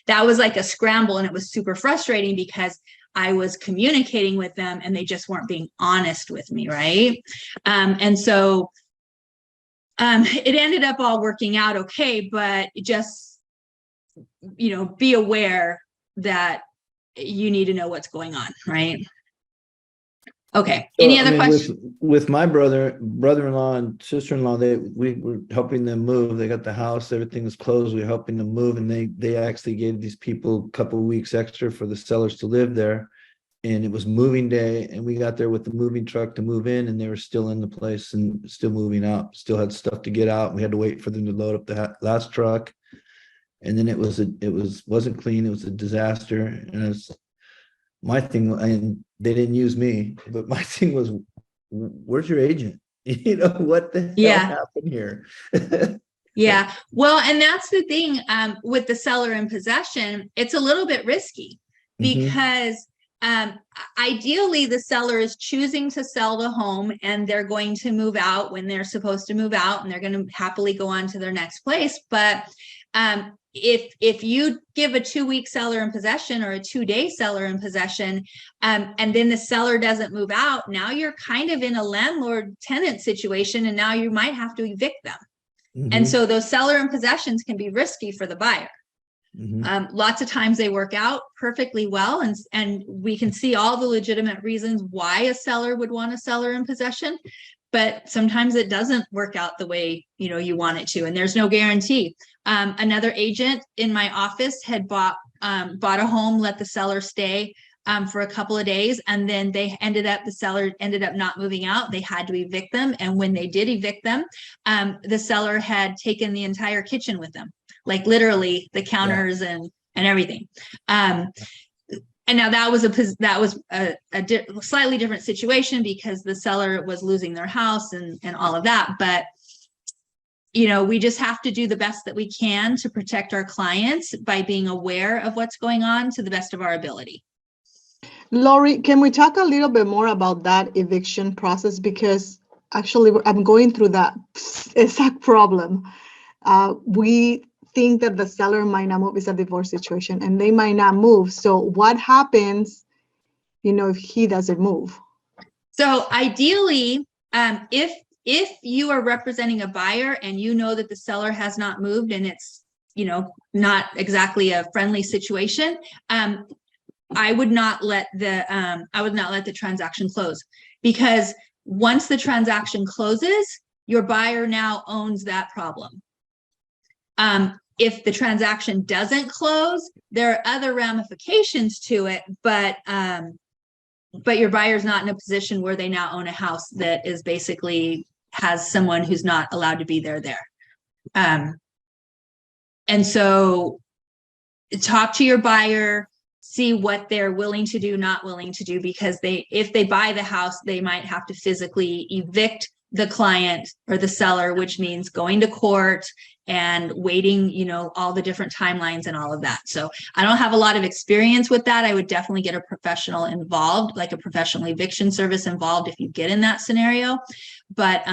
that was like a scramble, and it was super frustrating because I was communicating with them and they just weren't being honest with me. Right. And so it ended up all working out okay, but just, be aware that you need to know what's going on, right? Okay. Any other questions? With my brother-in-law and sister-in-law, we were helping them move. They got the house, everything was closed. We were helping them move, and they actually gave these people a couple of weeks extra for the sellers to live there. And it was moving day, and we got there with the moving truck to move in, and they were still in the place and still moving out. Still had stuff to get out. We had to wait for them to load up the last truck. And then it wasn't clean. It was a disaster. And my thing, and they didn't use me, but my thing was, where's your agent? What the hell happened here? Yeah. Well, and that's the thing with the seller in possession, it's a little bit risky because ideally the seller is choosing to sell the home, and they're going to move out when they're supposed to move out, and they're going to happily go on to their next place. But if you give a 2-week seller in possession or a 2-day seller in possession, and then the seller doesn't move out, now you're kind of in a landlord-tenant situation, and now you might have to evict them. And so those seller in possessions can be risky for the buyer. Lots of times they work out perfectly well, and we can see all the legitimate reasons why a seller would want a seller in possession. But sometimes it doesn't work out the way you want it to, and there's no guarantee. Another agent in my office had bought a home, let the seller stay for a couple of days, and then the seller ended up not moving out. They had to evict them, and when they did evict them, the seller had taken the entire kitchen with them, like literally the counters and everything. And now that was a slightly different situation because the seller was losing their house and all of that. But, we just have to do the best that we can to protect our clients by being aware of what's going on to the best of our ability. Lori, can we talk a little bit more about that eviction process? Because actually I'm going through that exact problem. We think that the seller might not move. It's a divorce situation and they might not move. So what happens, if he doesn't move? So ideally, if you are representing a buyer and you know that the seller has not moved and it's, not exactly a friendly situation, I would not let the transaction close, because once the transaction closes, your buyer now owns that problem. If the transaction doesn't close, there are other ramifications to it, but your buyer's not in a position where they now own a house that is basically has someone who's not allowed to be there. And so talk to your buyer, see what they're willing to do, not willing to do, because if they buy the house, they might have to physically evict the client or the seller, which means going to court and waiting, you know, all the different timelines and all of that. So I don't have a lot of experience with that. I would definitely get a professional involved, like a professional eviction service involved if you get in that scenario. But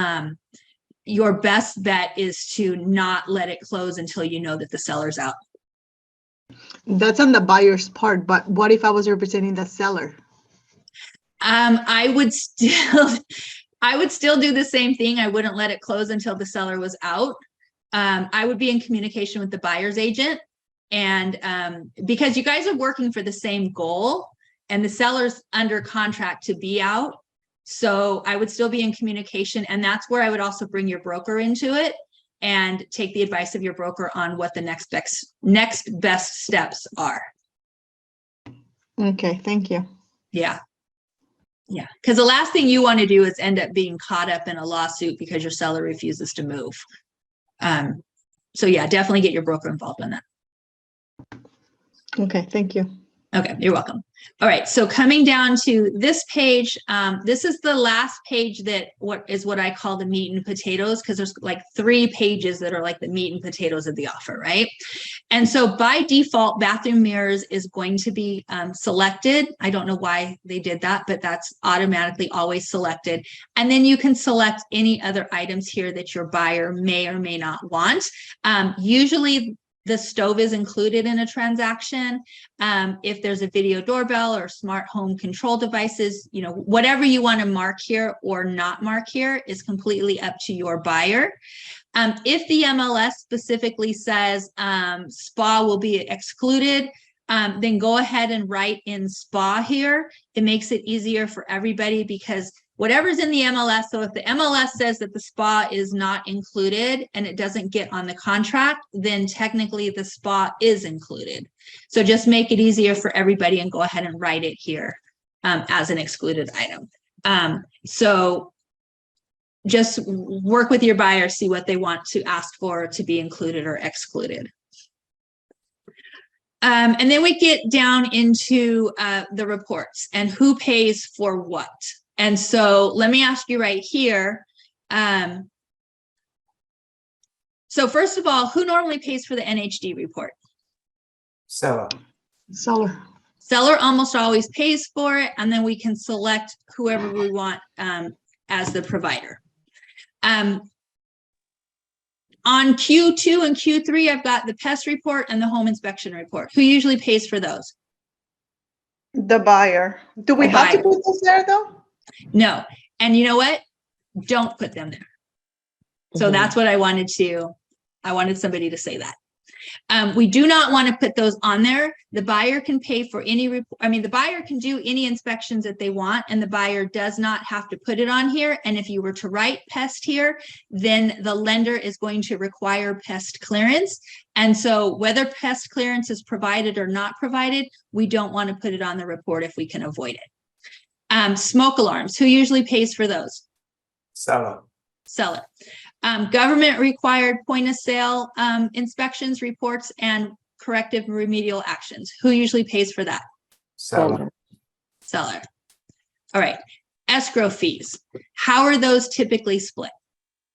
your best bet is to not let it close until you know that the seller's out. That's on the buyer's part, but what if I was representing the seller? I would still do the same thing. I wouldn't let it close until the seller was out. I would be in communication with the buyer's agent, and because you guys are working for the same goal and the seller's under contract to be out. So I would still be in communication, and that's where I would also bring your broker into it and take the advice of your broker on what the next best steps are. Okay, thank you. Yeah. Yeah, because the last thing you want to do is end up being caught up in a lawsuit because your seller refuses to move. So yeah, definitely get your broker involved in that. Okay, thank you. Okay, you're welcome. All right, so coming down to this page, this is the last page that what I call the meat and potatoes, because there's like 3 pages that are like the meat and potatoes of the offer, right? And so by default, bathroom mirrors is going to be selected. I don't know why they did that, but that's automatically always selected. And then you can select any other items here that your buyer may or may not want. Usually the stove is included in a transaction. If there's a video doorbell or smart home control devices, you know, whatever you want to mark here or not mark here is completely up to your buyer. If the MLS specifically says spa will be excluded, then go ahead and write in spa here. It makes it easier for everybody because whatever's in the MLS, so if the MLS says that the spa is not included and it doesn't get on the contract, then technically the spa is included. So just make it easier for everybody and go ahead and write it here as an excluded item. So just work with your buyer, see what they want to ask for to be included or excluded. And then we get down into the reports and who pays for what. And so let me ask you right here. So first of all, who normally pays for the NHD report? Seller. Seller. Seller almost always pays for it, and then we can select whoever we want as the provider. On Q2 and Q3, I've got the pest report and the home inspection report. Who usually pays for those? The buyer. Do we The have to buyer. put this there though? No. And you know what? Don't put them there. So that's what I wanted somebody to say that. We do not want to put those on there. The buyer can pay for any the buyer can do any inspections that they want, and the buyer does not have to put it on here. And if you were to write pest here, then the lender is going to require pest clearance. And so whether pest clearance is provided or not provided, we don't want to put it on the report if we can avoid it. Smoke alarms, who usually pays for those? Seller. Seller. Government required point of sale inspections, reports, and corrective remedial actions. Who usually pays for that? Seller. Seller. All right. Escrow fees. How are those typically split?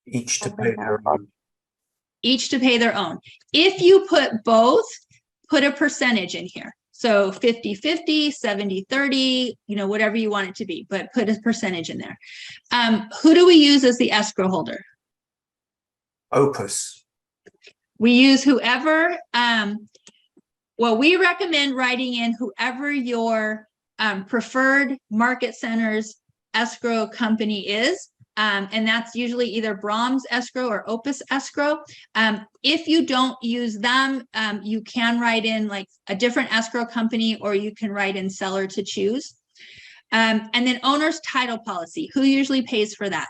Each to pay their own. Each to pay their own. If you put both, put a percentage in here. So 50-50, 70-30, whatever you want it to be, but put a percentage in there. Who do we use as the escrow holder? Opus. We use whoever, we recommend writing in whoever your preferred market center's escrow company is. And that's usually either Brahms Escrow or Opus Escrow. If you don't use them, you can write in like a different escrow company, or you can write in seller to choose. And then owner's title policy. Who usually pays for that?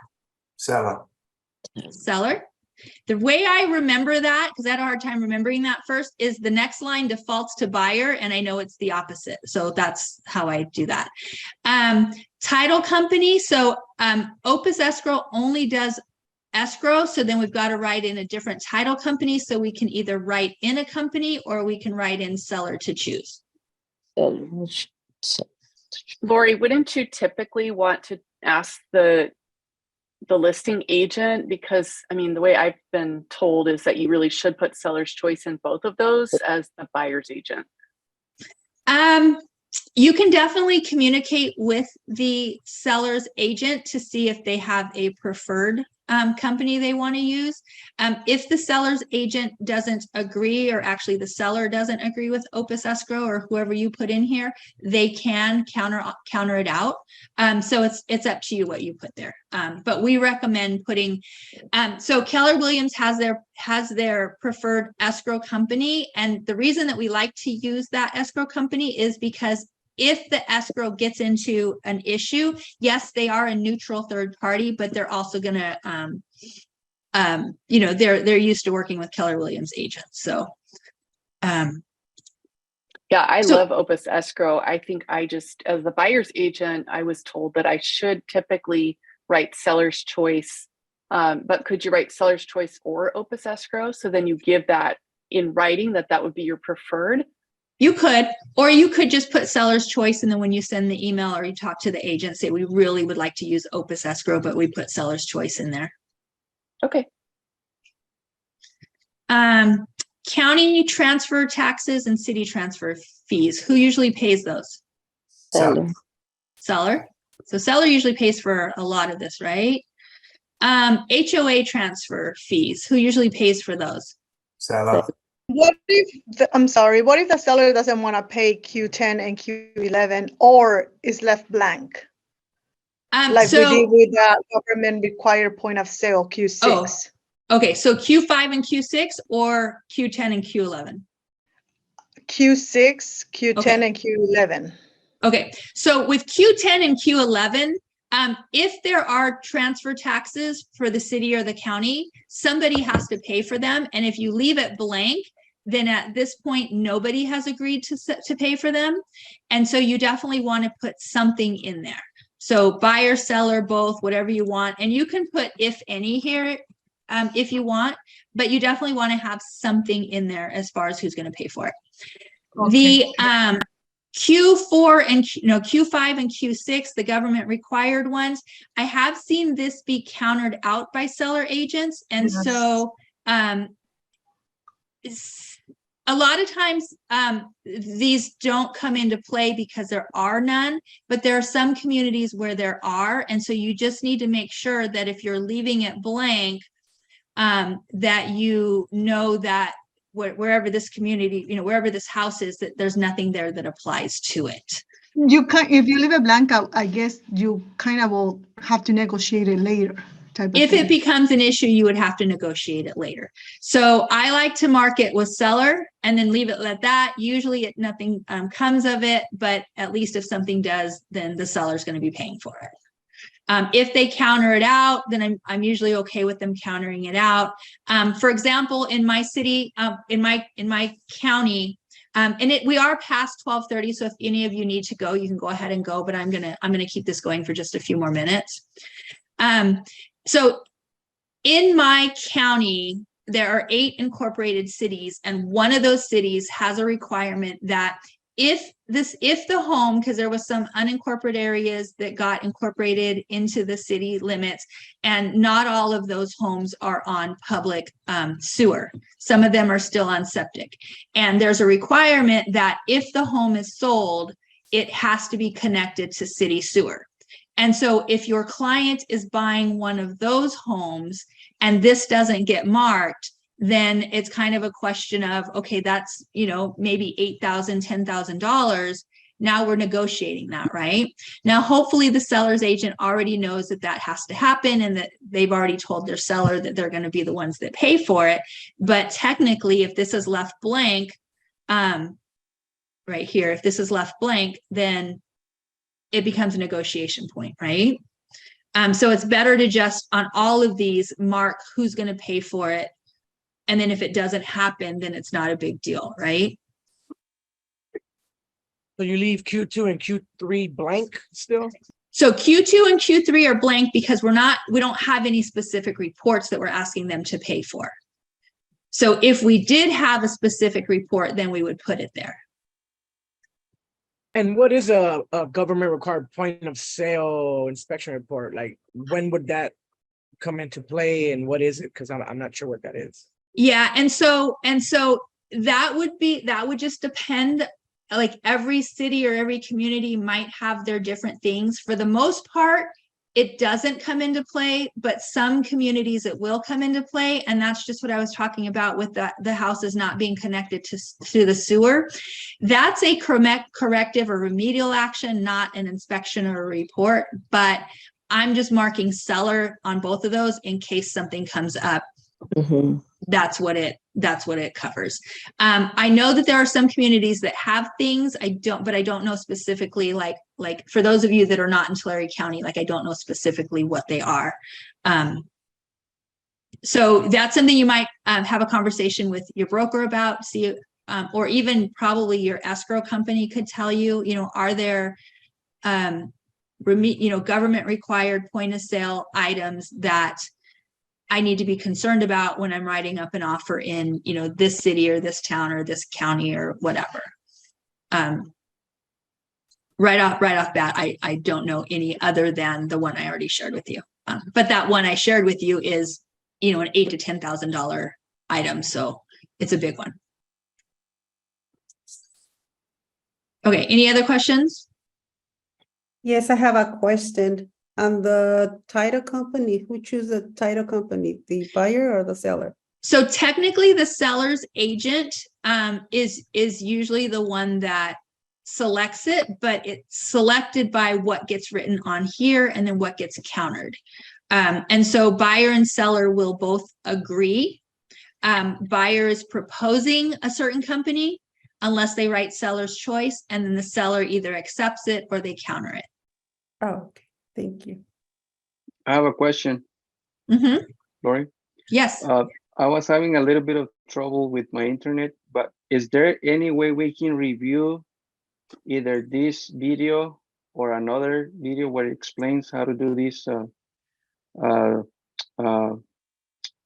Seller. Seller. The way I remember that, because I had a hard time remembering that first, is the next line defaults to buyer, and I know it's the opposite. So that's how I do that. Title company. So Opus Escrow only does escrow. So then we've got to write in a different title company. So we can either write in a company or we can write in seller to choose. Lori, wouldn't you typically want to ask the the listing agent? Because I mean, the way I've been told is that you really should put seller's choice in both of those as the buyer's agent. You can definitely communicate with the seller's agent to see if they have a preferred company they want to use. If the seller's agent doesn't agree, or actually the seller doesn't agree with Opus Escrow or whoever you put in here, they can counter it out. So it's up to you what you put there. But we recommend putting. So Keller Williams has their preferred escrow company, and the reason that we like to use that escrow company is because if the escrow gets into an issue, yes, they are a neutral third party, but they're also gonna, they're used to working with Keller Williams agents. So, Yeah, I So- love Opus Escrow. I think as the buyer's agent, I was told that I should typically write seller's choice. But could you write seller's choice or Opus Escrow? So then you give that in writing that would be your preferred. you could, or you could just put seller's choice, and then when you send the email or you talk to the agent, say, we really would like to use Opus Escrow, but we put seller's choice in there. Okay. County transfer taxes and city transfer fees. Who usually pays those? Seller. Seller. So seller usually pays for a lot of this, right? HOA transfer fees. Who usually pays for those? Seller. What if, I'm sorry, what if the seller doesn't want to pay Q10 and Q11 or is left blank? Like we did with the government required point of sale Q6. Okay, so Q5 and Q6 or Q10 and Q11? Q6, Q10, Okay. and Q11. Okay, so with Q10 and Q11, if there are transfer taxes for the city or the county, somebody has to pay for them. And if you leave it blank, then at this point, nobody has agreed to pay for them. And so you definitely want to put something in there. So buyer, seller, both, whatever you want. And you can put if any here if you want, but you definitely want to have something in there as far as who's going to pay for it. Okay. The Q4 and Q5 and Q6, the government required ones, I have seen this be countered out by seller agents. And Yes. so a lot of times these don't come into play because there are none, but there are some communities where there are. And so you just need to make sure that if you're leaving it blank, that you know that wherever this community, wherever this house is, that there's nothing there that applies to it. You can, if you leave it blank out, I guess you kind of will have to negotiate it later. Type of If thing. it becomes an issue, you would have to negotiate it later. So I like to mark it with seller and then leave it at that. Usually nothing comes of it, but at least if something does, then the seller's going to be paying for it. If they counter it out, then I'm usually okay with them countering it out. For example, in my city, in my county, we are past 12:30. So if any of you need to go, you can go ahead and go. But I'm gonna keep this going for just a few more minutes. So in my county, there are 8 incorporated cities, and one of those cities has a requirement that if the home, because there was some unincorporated areas that got incorporated into the city limits, and not all of those homes are on public sewer. Some of them are still on septic. And there's a requirement that if the home is sold, it has to be connected to city sewer. And so if your client is buying one of those homes and this doesn't get marked, then it's kind of a question of, okay, that's, maybe $8,000, $10,000. Now we're negotiating that, right? Now, hopefully the seller's agent already knows that that has to happen and that they've already told their seller that they're going to be the ones that pay for it. But technically, if this is left blank, right here, if this is left blank, then it becomes a negotiation point, right? So it's better to just, on all of these, mark who's going to pay for it. And then if it doesn't happen, then it's not a big deal, right? So you leave Q2 and Q3 blank still? So Q2 and Q3 are blank because we don't have any specific reports that we're asking them to pay for. So if we did have a specific report, then we would put it there. And what is a government required point of sale inspection report? Like, when would that come into play, and what is it? Because I'm not sure what that is. Yeah, and so that would just depend. Like every city or every community might have their different things. For the most part, it doesn't come into play, but some communities it will come into play. And that's just what I was talking about with the houses not being connected to the sewer. That's a corrective or remedial action, not an inspection or a report. But I'm just marking seller on both of those in case something comes up. Mhm. That's what it covers. I know that there are some communities that have things. But I don't know specifically, like for those of you that are not in Tulare County, like I don't know specifically what they are. So that's something you might have a conversation with your broker about, see, or even probably your escrow company could tell you, are there government required point of sale items that I need to be concerned about when I'm writing up an offer in, this city or this town or this county or whatever. Right off bat, I don't know any other than the one I already shared with you. But that one I shared with you is, an $8,000 to $10,000 item. So it's a big one. Okay. Any other questions? Yes, I have a question. On the title company, who chooses the title company, the buyer or the seller? So technically the seller's agent is usually the one that selects it, but it's selected by what gets written on here and then what gets countered. And so buyer and seller will both agree. Buyer is proposing a certain company unless they write seller's choice, and then the seller either accepts it or they counter it. Oh, okay. Thank you. I have a question, Mm-hmm. Lori. Yes. I was having a little bit of trouble with my internet, but is there any way we can review either this video or another video where it explains how to do these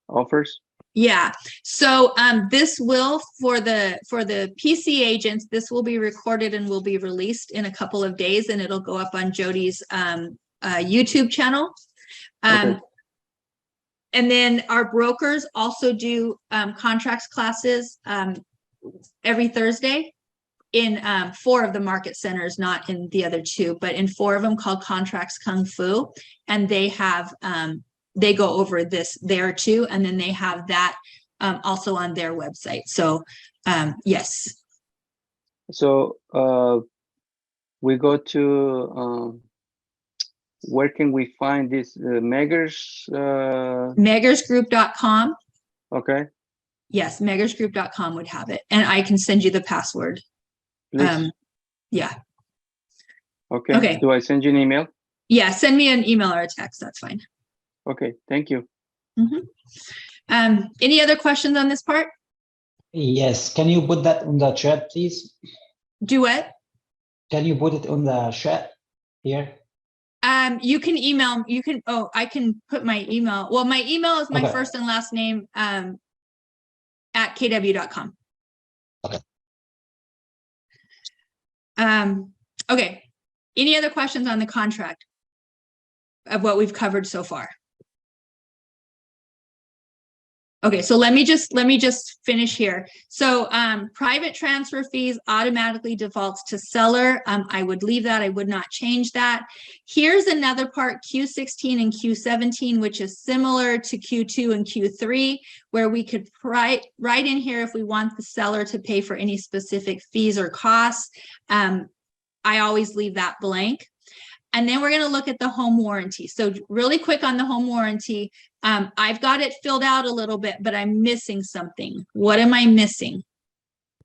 offers? Yeah. So this will, for the PC agents, this will be recorded and will be released in a couple of days, and it'll go up on Jodi's YouTube channel. Okay. And then our brokers also do contracts classes every Thursday in 4 of the market centers, not in the other 2, but in 4 of them, called Contracts Kung Fu. And they have, they go over this there too. And then they have that also on their website. So yes. So we go to, where can we find this Meggers? Meggersgroup.com. Okay. Yes, meggersgroup.com would have it. And I can send you the password. Please. Yeah. Okay. Okay. Do I send you an email? Yeah, send me an email or a text. That's fine. Okay. Thank you. Mm-hmm. Any other questions on this part? Yes. Can you put that on the chat, please? Do what? Can you put it on the chat here? You can email, I can put my email. Well, my email is my Okay. first and last name at kw.com. Okay. Okay. Any other questions on the contract of what we've covered so far? Okay, so let me just finish here. So private transfer fees automatically defaults to seller. I would leave that. I would not change that. Here's another part, Q16 and Q17, which is similar to Q2 and Q3, where we could write in here if we want the seller to pay for any specific fees or costs. I always leave that blank. And then we're going to look at the home warranty. So really quick on the home warranty, I've got it filled out a little bit, but I'm missing something. What am I missing?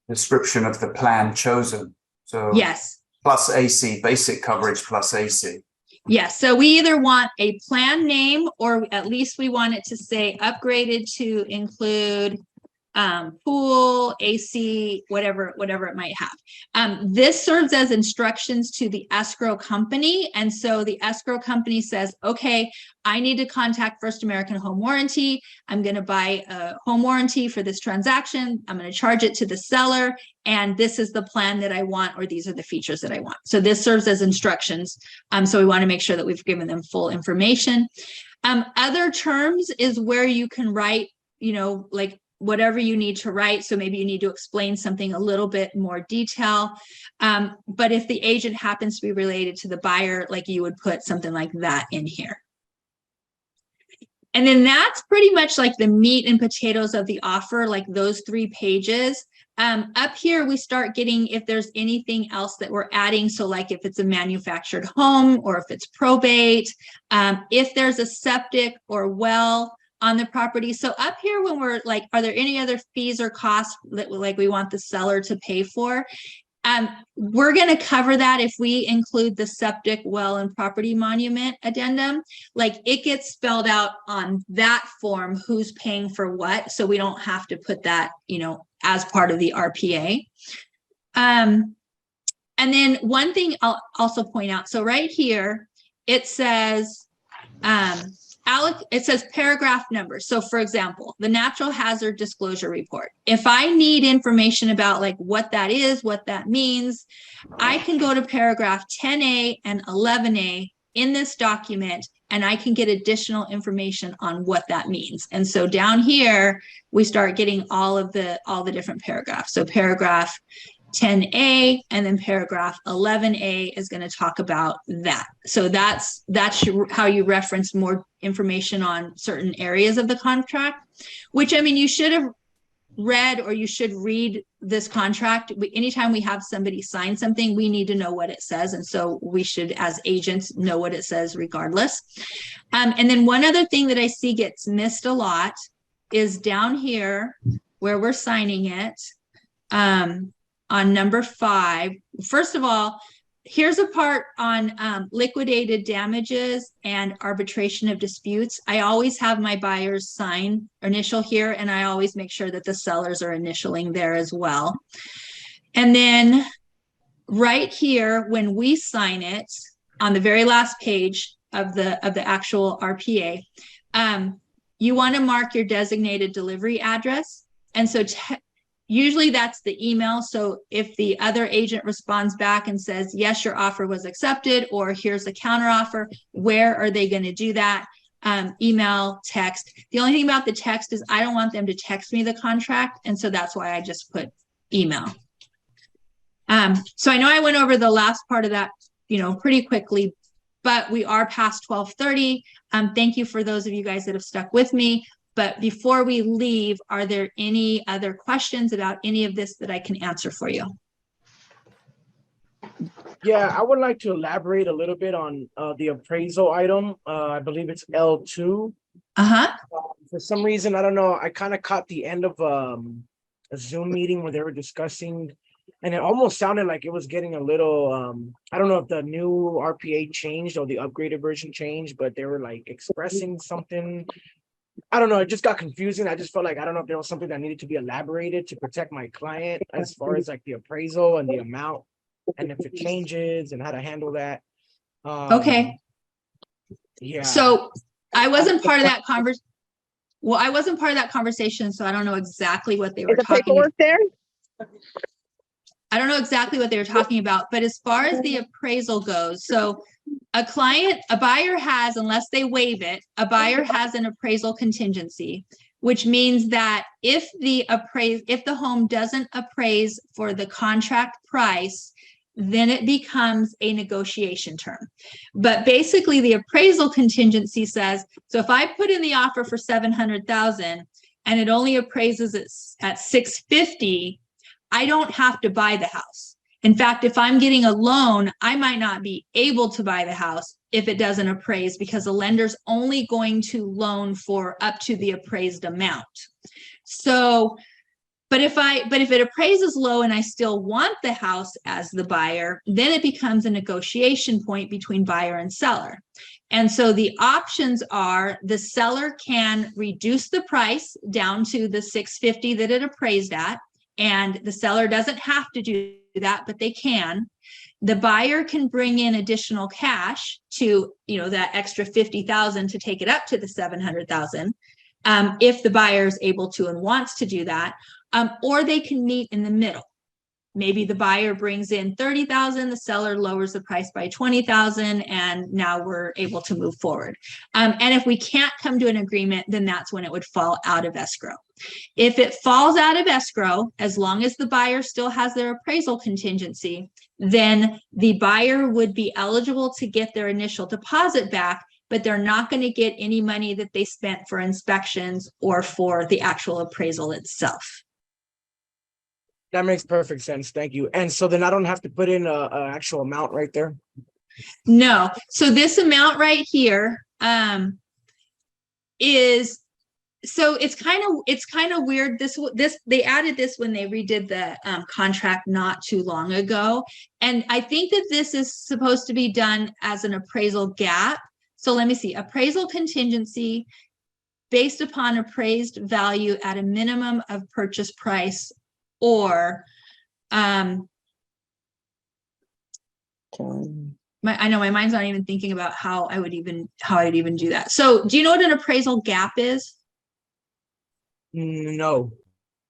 Description of the plan chosen. So Yes. plus AC, basic coverage plus AC. Yes. So we either want a plan name, or at least we want it to say upgraded to include pool, AC, whatever it might have. This serves as instructions to the escrow company. And so the escrow company says, okay, I need to contact First American Home Warranty. I'm going to buy a home warranty for this transaction. I'm going to charge it to the seller. And this is the plan that I want, or these are the features that I want. So this serves as instructions. So we want to make sure that we've given them full information. Other terms is where you can write, like whatever you need to write. So maybe you need to explain something a little bit more detail. But if the agent happens to be related to the buyer, like you would put something like that in here. And then that's pretty much like the meat and potatoes of the offer, like those 3 pages. Up here, we start getting if there's anything else that we're adding. So like if it's a manufactured home or if it's probate, if there's a septic or well on the property. So up here, when we're like, are there any other fees or costs that like we want the seller to pay for? We're going to cover that if we include the septic, well, and property monument addendum. Like it gets spelled out on that form, who's paying for what. So we don't have to put that, as part of the RPA. And then one thing I'll also point out. So right here, it says, it says paragraph number. So for example, the natural hazard disclosure report. If I need information about like what that is, what that means, I can go to paragraph 10A and 11A in this document, and I can get additional information on what that means. And so down here, we start getting all the different paragraphs. So paragraph 10A and then paragraph 11A is going to talk about that. So that's how you reference more information on certain areas of the contract, which, I mean, you should have read, or you should read this contract. Anytime we have somebody sign something, we need to know what it says. And so we should, as agents, know what it says regardless. And then one other thing that I see gets missed a lot is down here where we're signing it. On number 5, first of all, here's a part on liquidated damages and arbitration of disputes. I always have my buyers sign initial here, and I always make sure that the sellers are initialing there as well. And then right here, when we sign it on the very last page of the actual RPA, you want to mark your designated delivery address. And so usually that's the email. So if the other agent responds back and says, yes, your offer was accepted, or here's a counter offer, where are they going to do that? Email, text. The only thing about the text is I don't want them to text me the contract. And so that's why I just put email. So I know I went over the last part of that, pretty quickly, but we are past 12:30. Thank you for those of you guys that have stuck with me. But before we leave, are there any other questions about any of this that I can answer for you? Yeah, I would like to elaborate a little bit on the appraisal item. I believe it's L2. For some reason, I don't know, I kind of caught the end of a Zoom meeting where they were discussing, and it almost sounded like it was getting a little, I don't know if the new RPA changed or the upgraded version changed, but they were like expressing something. I don't know, it just got confusing. I just felt like, I don't know if there was something that needed to be elaborated to protect my client as far as like the appraisal and the amount, and if it changes and how to handle that. Okay. Yeah. So I wasn't part of that conversation. Well, I wasn't part of that conversation, so I don't know exactly what they were talking about. There? I don't know exactly what they were talking about, but as far as the appraisal goes, so a buyer has, unless they waive it, a buyer has an appraisal contingency, which means that if the home doesn't appraise for the contract price, then it becomes a negotiation term. But basically the appraisal contingency says, so if I put in the offer for $700,000 and it only appraises at $650,000, I don't have to buy the house. In fact, if I'm getting a loan, I might not be able to buy the house if it doesn't appraise, because the lender's only going to loan for up to the appraised amount. So, but if it appraises low and I still want the house as the buyer, then it becomes a negotiation point between buyer and seller. And so the options are the seller can reduce the price down to the $650,000 that it appraised at, and the seller doesn't have to do that, but they can. The buyer can bring in additional cash to, that extra $50,000 to take it up to the $700,000, if the buyer is able to and wants to do that, or they can meet in the middle. maybe the buyer brings in 30,000, the seller lowers the price by 20,000, and now we're able to move forward. And if we can't come to an agreement, then that's when it would fall out of escrow. If it falls out of escrow, as long as the buyer still has their appraisal contingency, then the buyer would be eligible to get their initial deposit back, but they're not going to get any money that they spent for inspections or for the actual appraisal itself. That makes perfect sense. Thank you. And so then I don't have to put in a actual amount right there. No. So this amount right here is, so it's kind of weird. This they added this when they redid the contract not too long ago. And I think that this is supposed to be done as an appraisal gap. So let me see, appraisal contingency based upon appraised value at a minimum of purchase price, or I know my mind's not even thinking about how I would even do that. So do you know what an appraisal gap is? No.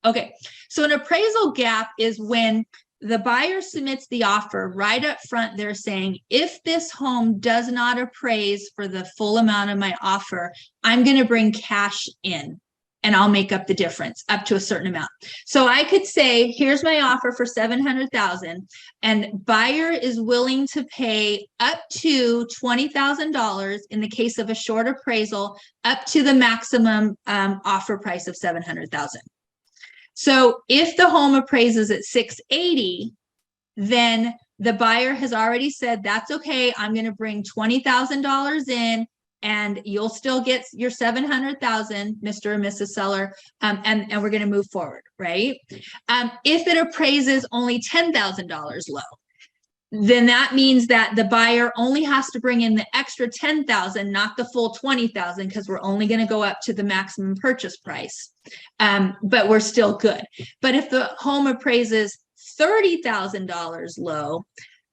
Okay, so an appraisal gap is when the buyer submits the offer right up front. They're saying, if this home does not appraise for the full amount of my offer, I'm going to bring cash in and I'll make up the difference up to a certain amount. So I could say, here's my offer for $700,000, and buyer is willing to pay up to $20,000 in the case of a short appraisal, up to the maximum offer price of $700,000. So if the home appraises at $680,000, then the buyer has already said, that's okay, I'm going to bring $20,000 in, and you'll still get your $700,000, Mr. and Mrs. Seller, and we're going to move forward, right? If it appraises only $10,000 low, then that means that the buyer only has to bring in the extra $10,000, not the full $20,000, because we're only going to go up to the maximum purchase price. But we're still good. But if the home appraises $30,000 low,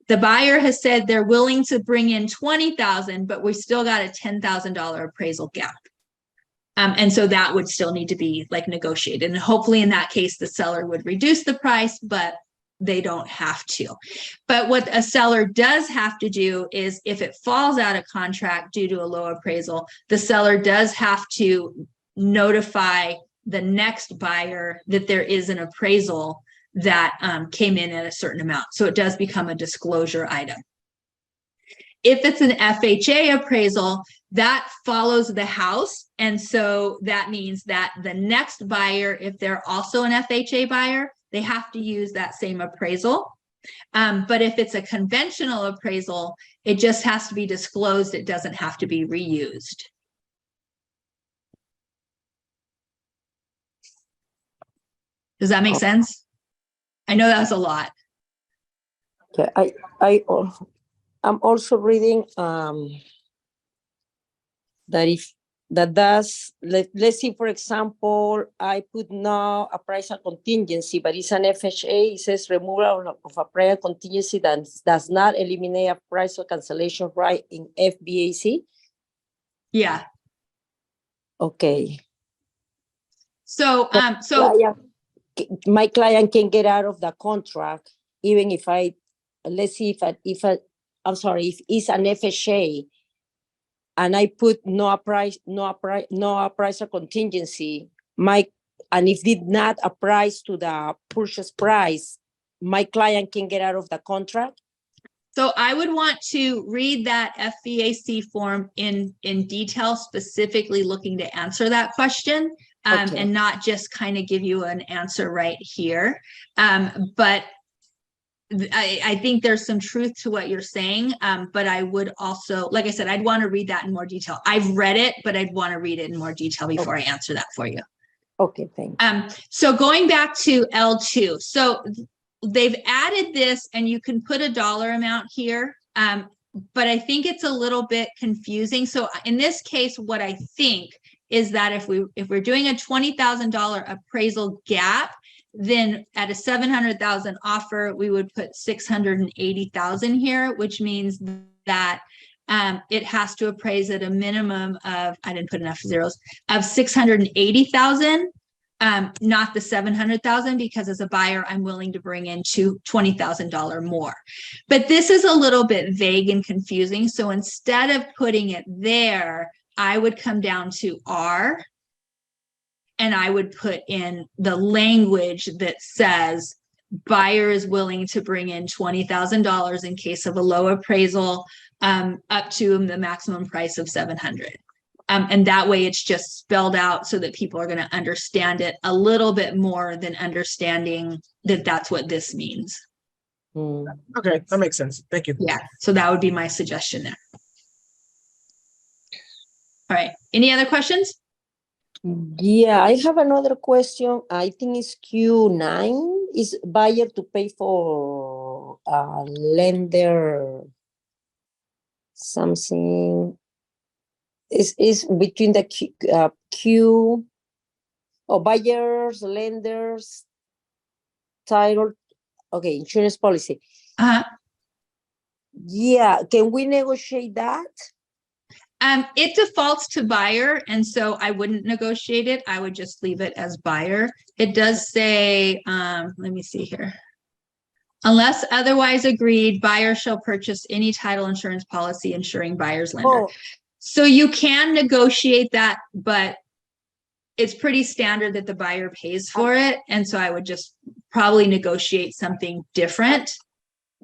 the buyer has said they're willing to bring in $20,000, but we still got a $10,000 appraisal gap. And so that would still need to be like negotiated. And hopefully in that case, the seller would reduce the price, but they don't have to. But what a seller does have to do is, if it falls out of contract due to a low appraisal, the seller does have to notify the next buyer that there is an appraisal that came in at a certain amount. So it does become a disclosure item. If it's an FHA appraisal, that follows the house. And so that means that the next buyer, if they're also an FHA buyer, they have to use that same appraisal. But if it's a conventional appraisal, it just has to be disclosed. It doesn't have to be reused. Does that make sense? I know that's a lot. Okay, I'm also reading let's see, for example, I put no appraisal contingency, but it's an FHA. It says removal of appraisal contingency that does not eliminate appraisal cancellation right in FBAC. Yeah. Okay. So my client can get out of the contract even if let's see, if it's an FHA and I put no appraisal contingency, and if did not appraise to the purchase price, my client can get out of the contract. So I would want to read that FBAC form in detail, specifically looking to answer that question, Okay. and not just kind of give you an answer right here. But I think there's some truth to what you're saying, but I would also, like I said, I'd want to read that in more detail. I've read it, but I'd want to read it in more detail before I answer that for you. Okay, thanks. So going back to L2, so they've added this, and you can put a dollar amount here, but I think it's a little bit confusing. So in this case, what I think is that if we're doing a $20,000 appraisal gap, then at a $700,000 offer, we would put $680,000 here, which means that it has to appraise at a minimum of, I didn't put enough zeros, of $680,000 not the 700,000, because as a buyer, I'm willing to bring in $20,000 more. But this is a little bit vague and confusing. So instead of putting it there, I would come down to R, and I would put in the language that says buyer is willing to bring in $20,000 in case of a low appraisal, up to the maximum price of 700. And that way it's just spelled out so that people are going to understand it a little bit more than understanding that that's what this means. Okay, that makes sense. Thank you. Yeah, so that would be my suggestion there. All right, any other questions? Yeah, I have another question. I think it's Q9. Is buyer to pay for lender something? Is between the Q or buyers, lenders, title, okay, insurance policy. Yeah, can we negotiate that? It defaults to buyer, and so I wouldn't negotiate it. I would just leave it as buyer. It does say, let me see here. Unless otherwise agreed, buyer shall purchase any title insurance policy insuring buyer's lender. Oh. So you can negotiate that, but it's pretty standard that the buyer pays for it. And so I would just probably negotiate something different.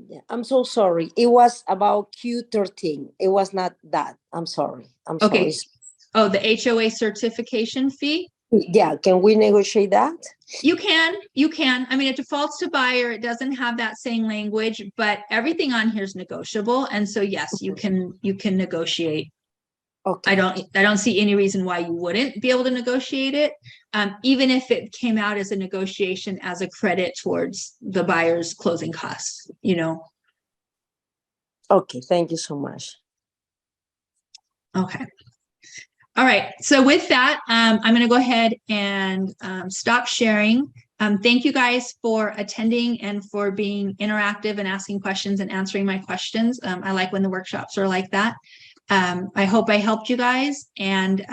Yeah, I'm so sorry. It was about Q13. It was not that. I'm sorry. I'm Okay. sorry. Oh, the HOA certification fee? Yeah, can we negotiate that? You can. I mean, it defaults to buyer. It doesn't have that same language, but everything on here is negotiable. And so yes, you can negotiate. Okay. I don't see any reason why you wouldn't be able to negotiate it, even if it came out as a negotiation as a credit towards the buyer's closing costs, you know. Okay, thank you so much. Okay. All right. So with that, I'm going to go ahead and stop sharing. Thank you guys for attending and for being interactive and asking questions and answering my questions. I like when the workshops are like that. I hope I helped you guys, and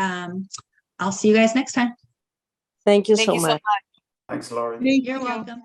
I'll see you guys next time. Thank you Thank so you so much. much. Thanks, Laurie. You're welcome.